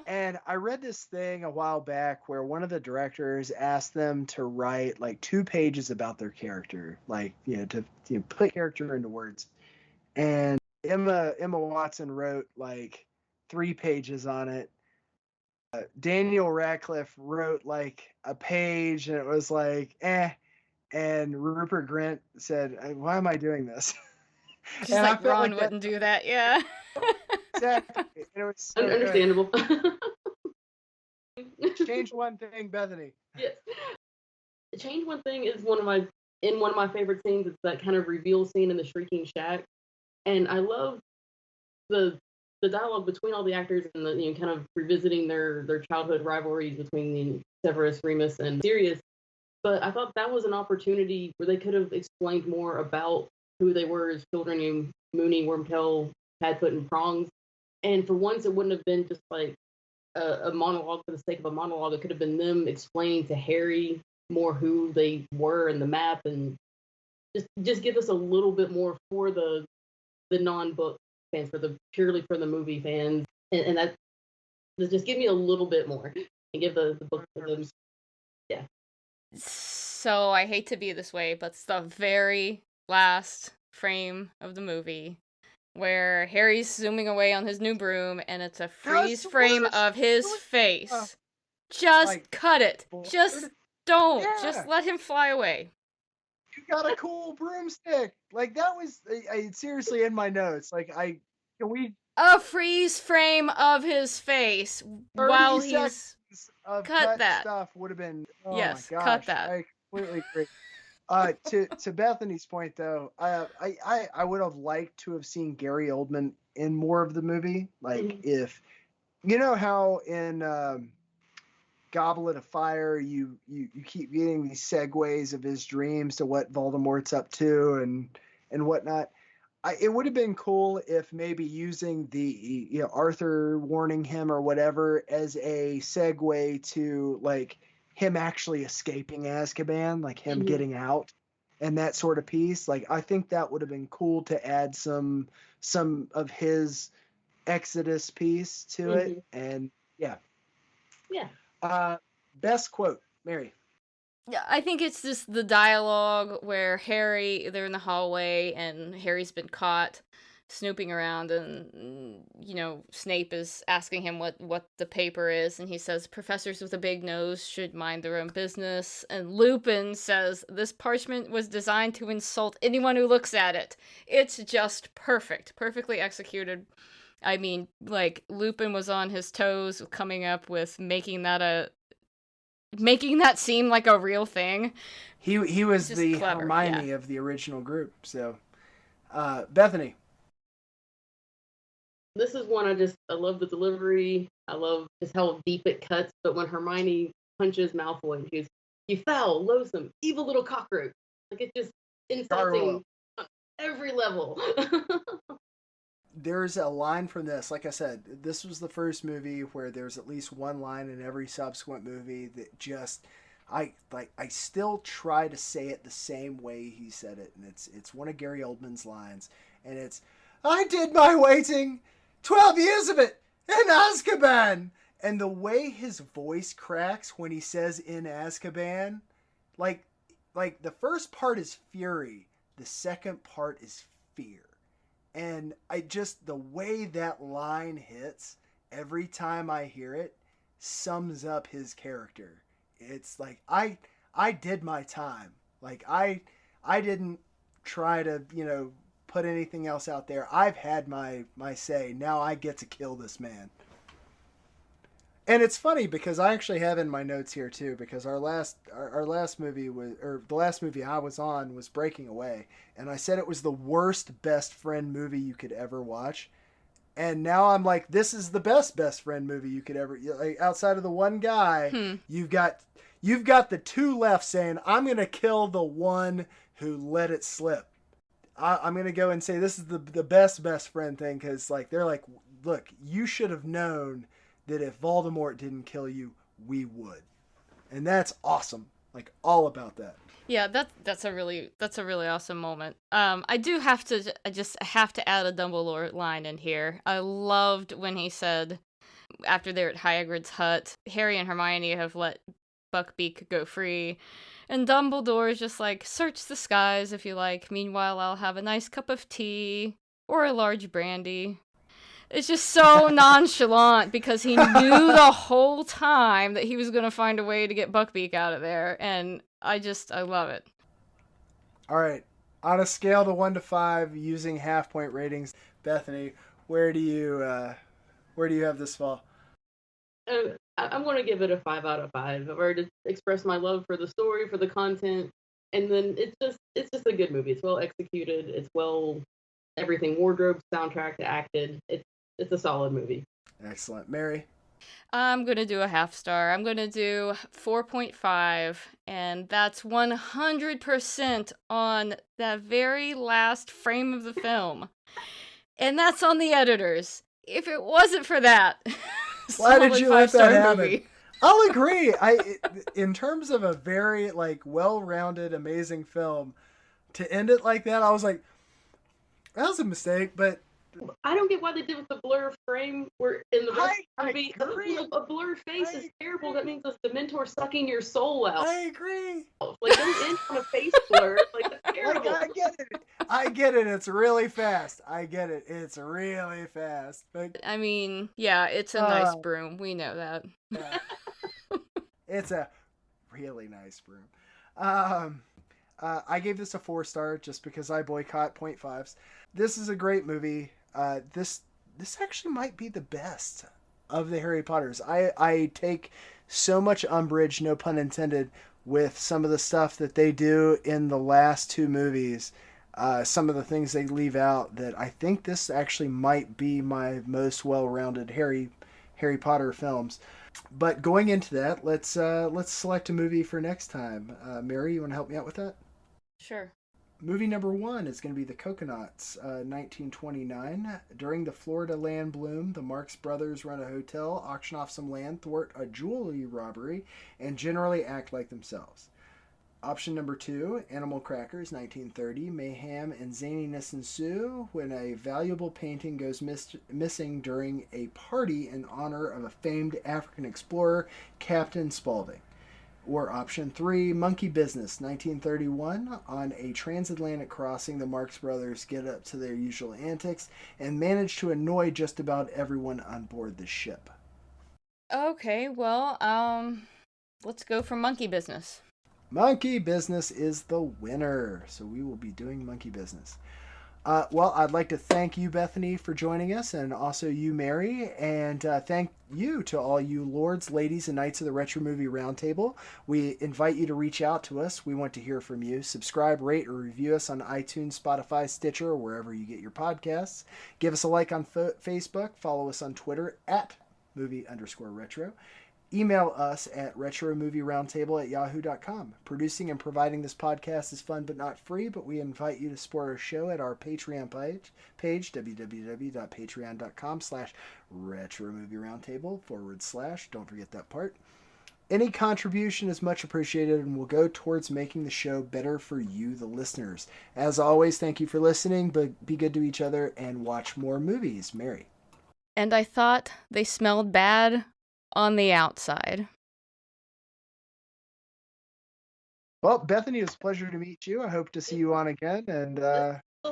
And I read this thing a while back where one of the directors asked them to write like 2 pages about their character, like, to put character into words. And Emma Watson wrote like 3 pages on it. Daniel Radcliffe wrote like a page, and it was like, eh. And Rupert Grint said, "Why am I doing this?" Just And like Ron wouldn't do that, yeah. Exactly. And it was so good. Understandable. Change one thing, Bethany. Yes. Change one thing is one of my favorite scenes. It's that kind of reveal scene in the Shrieking Shack, and I love the dialogue between all the actors and the kind of revisiting their childhood rivalries between Severus, Remus, and Sirius. But I thought that was an opportunity where they could have explained more about who they were as children, Mooney, Wormtail, Padfoot, and Prongs. And for once, it wouldn't have been just like a monologue for the sake of a monologue. It could have been them explaining to Harry more who they were in the map, and just give us a little bit more for the non-book fans, purely for the movie fans, and that just give me a little bit more and give the book to them. Yeah. So I hate to be this way, but it's the very last frame of the movie where Harry's zooming away on his new broom, and it's a freeze frame of his face. Just like, cut it. Just don't. Yeah. Just let him fly away. You got a cool broomstick. Like, that was I seriously in my notes. Like, can we A freeze frame of his face while he's of cut that stuff would have been. Oh yes, my gosh, cut that. I completely agree. To Bethany's point though, I would have liked to have seen Gary Oldman in more of the movie. Like, if you know how in Goblet of Fire you keep getting these segues of his dreams to what Voldemort's up to and whatnot. It would have been cool if maybe using the Arthur warning him or whatever as a segue to like him actually escaping Azkaban, like him getting out and that sort of piece. Like, I think that would have been cool to add some of his Exodus piece to it. And yeah. Best quote, Mary. Yeah, I think it's just the dialogue where they're in the hallway and Harry's been caught snooping around, and Snape is asking him what the paper is, and he says professors with a big nose should mind their own business, and Lupin says this parchment was designed to insult anyone who looks at it. It's just perfectly executed. I mean, like, Lupin was on his toes coming up with making that seem like a real thing. He was the clever, Hermione of the original group. So, Bethany. This is one I love the delivery. I love just how deep it cuts. But when Hermione punches Malfoy, she goes, "You foul, loathsome, evil little cockroach." Like, it's just insulting on every level. There's a line from this. Like I said, this was the first movie where there's at least one line in every subsequent movie that just, I still try to say it the same way he said it, and it's one of Gary Oldman's lines, and it's, "I did my waiting, 12 years of it in Azkaban," and the way his voice cracks when he says "in Azkaban," like the first part is fury, the second part is fear. And the way that line hits every time I hear it sums up his character. It's like, I did my time. Like, I didn't try to, put anything else out there. I've had my say. Now I get to kill this man. And it's funny because I actually have in my notes here too, because our last movie the last movie I was on was Breaking Away, and I said it was the worst best friend movie you could ever watch. And now I'm like, this is the best friend movie you could ever, like, outside of the one guy. You've got the two left saying, "I'm going to kill the one who let it slip." I'm going to go and say this is the best friend thing, because like they're like, "Look, you should have known that if Voldemort didn't kill you, we would." And that's awesome. Like, all about that. Yeah, that's a really awesome moment. I have to add a Dumbledore line in here. I loved when he said, after they're at Hagrid's hut, Harry and Hermione have let Buckbeak go free, and Dumbledore's just like, search the skies if you like. Meanwhile, I'll have a nice cup of tea or a large brandy. It's just so nonchalant because he knew the whole time that he was going to find a way to get Buckbeak out of there, and I love it. All right. On a scale to 1 to 5, using half-point ratings, Bethany, where do you have this fall? I'm going to give it a 5 out of 5. I've already expressed my love for the story, for the content, and then it's just a good movie. It's well executed. It's well everything, wardrobe, soundtrack, acted. It's a solid movie. Excellent. Mary? I'm going to do a half star. I'm going to do 4.5, and that's 100% on that very last frame of the film. And that's on the editors. If it wasn't for that, why did you let that happen? Movie. I'll agree. In terms of a very well-rounded, amazing film, to end it like that, I was like, that was a mistake, but I don't get why they did with the blur frame where in the rest of the movie, agree. a blurred face is terrible. That means it's the Dementor sucking your soul out. I agree. Like, don't end on a face blur. Like, that's terrible. I get it. It's really fast. I get it. It's really fast. But, I mean, yeah, it's a nice broom. We know that. Yeah. It's a really nice broom. I gave this a 4-star just because I boycott 0.5s. This is a great movie. This actually might be the best of the Harry Potters. I take so much umbrage, no pun intended, with some of the stuff that they do in the last 2 movies. Some of the things they leave out, that I think this actually might be my most well-rounded Harry Potter films. But going into that, let's select a movie for next time. Mary, you want to help me out with that? Sure. Movie number 1 is going to be The Coconuts, 1929. During the Florida land bloom, the Marx Brothers run a hotel, auction off some land, thwart a jewelry robbery, and generally act like themselves. Option number 2, Animal Crackers, 1930. Mayhem and zaniness ensue when a valuable painting goes missing during a party in honor of a famed African explorer, Captain Spaulding. Or option 3, Monkey Business, 1931. On a transatlantic crossing, the Marx Brothers get up to their usual antics and manage to annoy just about everyone on board the ship. Okay, well, let's go for Monkey Business. Monkey Business is the winner, so we will be doing Monkey Business. Well, I'd like to thank you, Bethany, for joining us, and also you, Mary, and thank you to all you lords, ladies, and knights of the Retro Movie Roundtable. We invite you to reach out to us. We want to hear from you. Subscribe, rate, or review us on iTunes, Spotify, Stitcher, or wherever you get your podcasts. Give us a like on Facebook. Follow us on Twitter at @movie_retro. Email us at retromovieroundtable@yahoo.com. Producing and providing this podcast is fun but not free, but we invite you to support our show at our Patreon page www.patreon.com/retromovieroundtable / don't forget that part. Any contribution is much appreciated and will go towards making the show better for you, the listeners. As always, thank you for listening, but be good to each other and watch more movies. Mary. And I thought they smelled bad on the outside. Well, Bethany, it's a pleasure to meet you. I hope to see you on again. And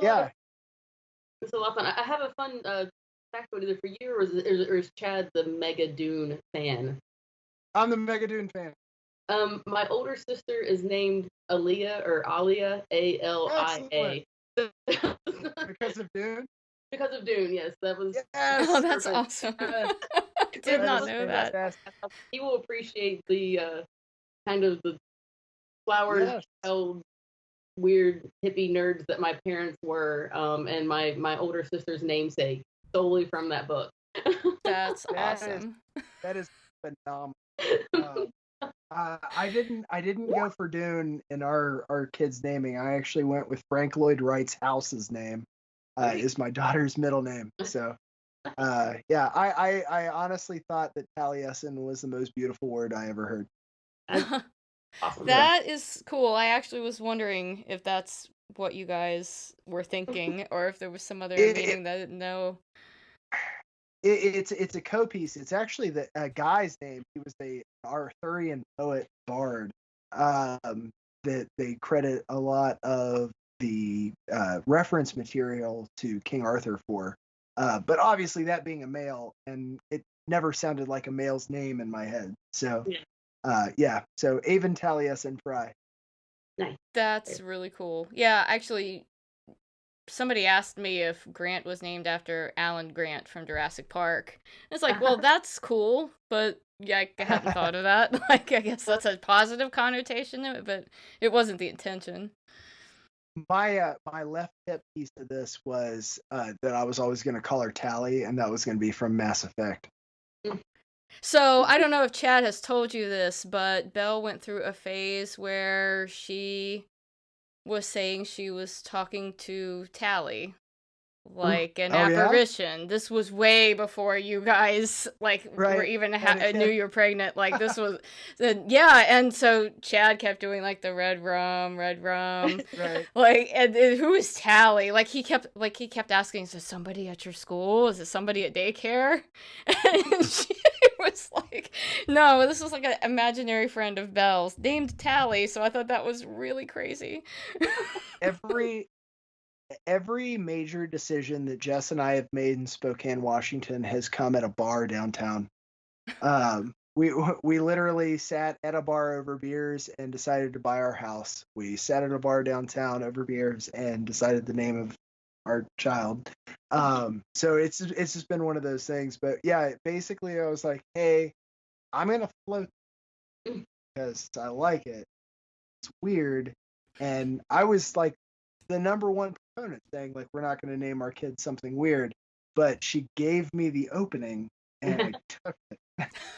yeah. It's a lot of fun. I have a fun factoid either for you or is Chad the Mega Dune fan? I'm the Mega Dune fan. My older sister is named Aaliyah or Alia, Alia. Because of Dune? Because of Dune, yes. That was. Yes! Oh, that's awesome. I did not know that. He will appreciate the kind of the flower-held, weird hippie nerds that my parents were, and my older sister's namesake, solely from that book. That's awesome. That is phenomenal. I didn't go for Dune in our kids' naming. I actually went with Frank Lloyd Wright's house's name. Is my daughter's middle name. So, yeah, I honestly thought that Taliesin was the most beautiful word I ever heard. Awesome. That is cool. I actually was wondering if that's what you guys were thinking, or if there was some other meaning that I didn't know. It's a co-piece. It's actually a guy's name. He was a Arthurian poet bard. That they credit a lot of the reference material to King Arthur for. But obviously that being a male, and it never sounded like a male's name in my head. So so Avon Taliesin Frye. Nice. That's really cool. Yeah, actually, somebody asked me if Grant was named after Alan Grant from Jurassic Park. It's like, well, that's cool, but yeah, I hadn't thought of that. Like, I guess that's a positive connotation to it, but it wasn't the intention. My left hip piece of this was that I was always going to call her Tally, and that was going to be from Mass Effect. So, I don't know if Chad has told you this, but Belle went through a phase where she was saying she was talking to Tally, like an apparition. Yeah? This was way before you guys were even knew you were pregnant. Like this was, and so Chad kept doing like the red rum, right? Like, and who is Tally? Like he kept asking, is it somebody at your school? Is it somebody at daycare? And she was like, no, this was like an imaginary friend of Belle's named Tally. So I thought that was really crazy. Every major decision that Jess and I have made in Spokane, Washington, has come at a bar downtown. We literally sat at a bar over beers and decided to buy our house. We sat at a bar downtown over beers and decided the name of our child. So it's just been one of those things. But yeah, basically I was like, hey, I'm gonna float because I like it. It's weird, and I was like the number one proponent saying like we're not going to name our kid something weird, but she gave me the opening and I took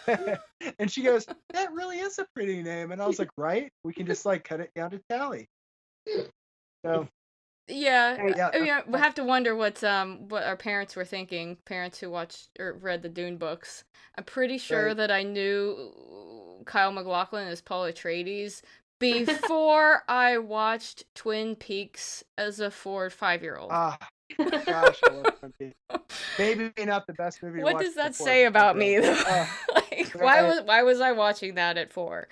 it. And she goes, that really is a pretty name, and I was like, right, we can just like cut it down to Tally. So yeah, we'll have to wonder what our parents were thinking, parents who watched or read the Dune books. I'm pretty sure that I knew Kyle MacLachlan as Paul Atreides before I watched Twin Peaks as a 4 or 5-year-old. Gosh, I love Twin Peaks. Maybe not the best movie. What does that say about me, though? Why was I watching that at 4?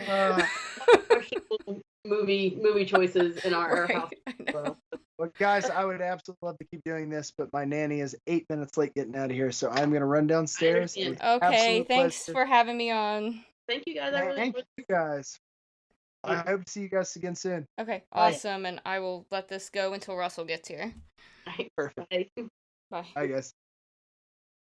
Movie choices in our house. Well, guys, I would absolutely love to keep doing this, but my nanny is 8 minutes late getting out of here, so I'm going to run downstairs. Okay, thanks for having me on. Thank you, guys. Thank you, guys. I hope to see you guys again soon. Okay, awesome. Bye. And I will let this go until Russell gets here. Perfect. Bye. Bye. Bye, guys.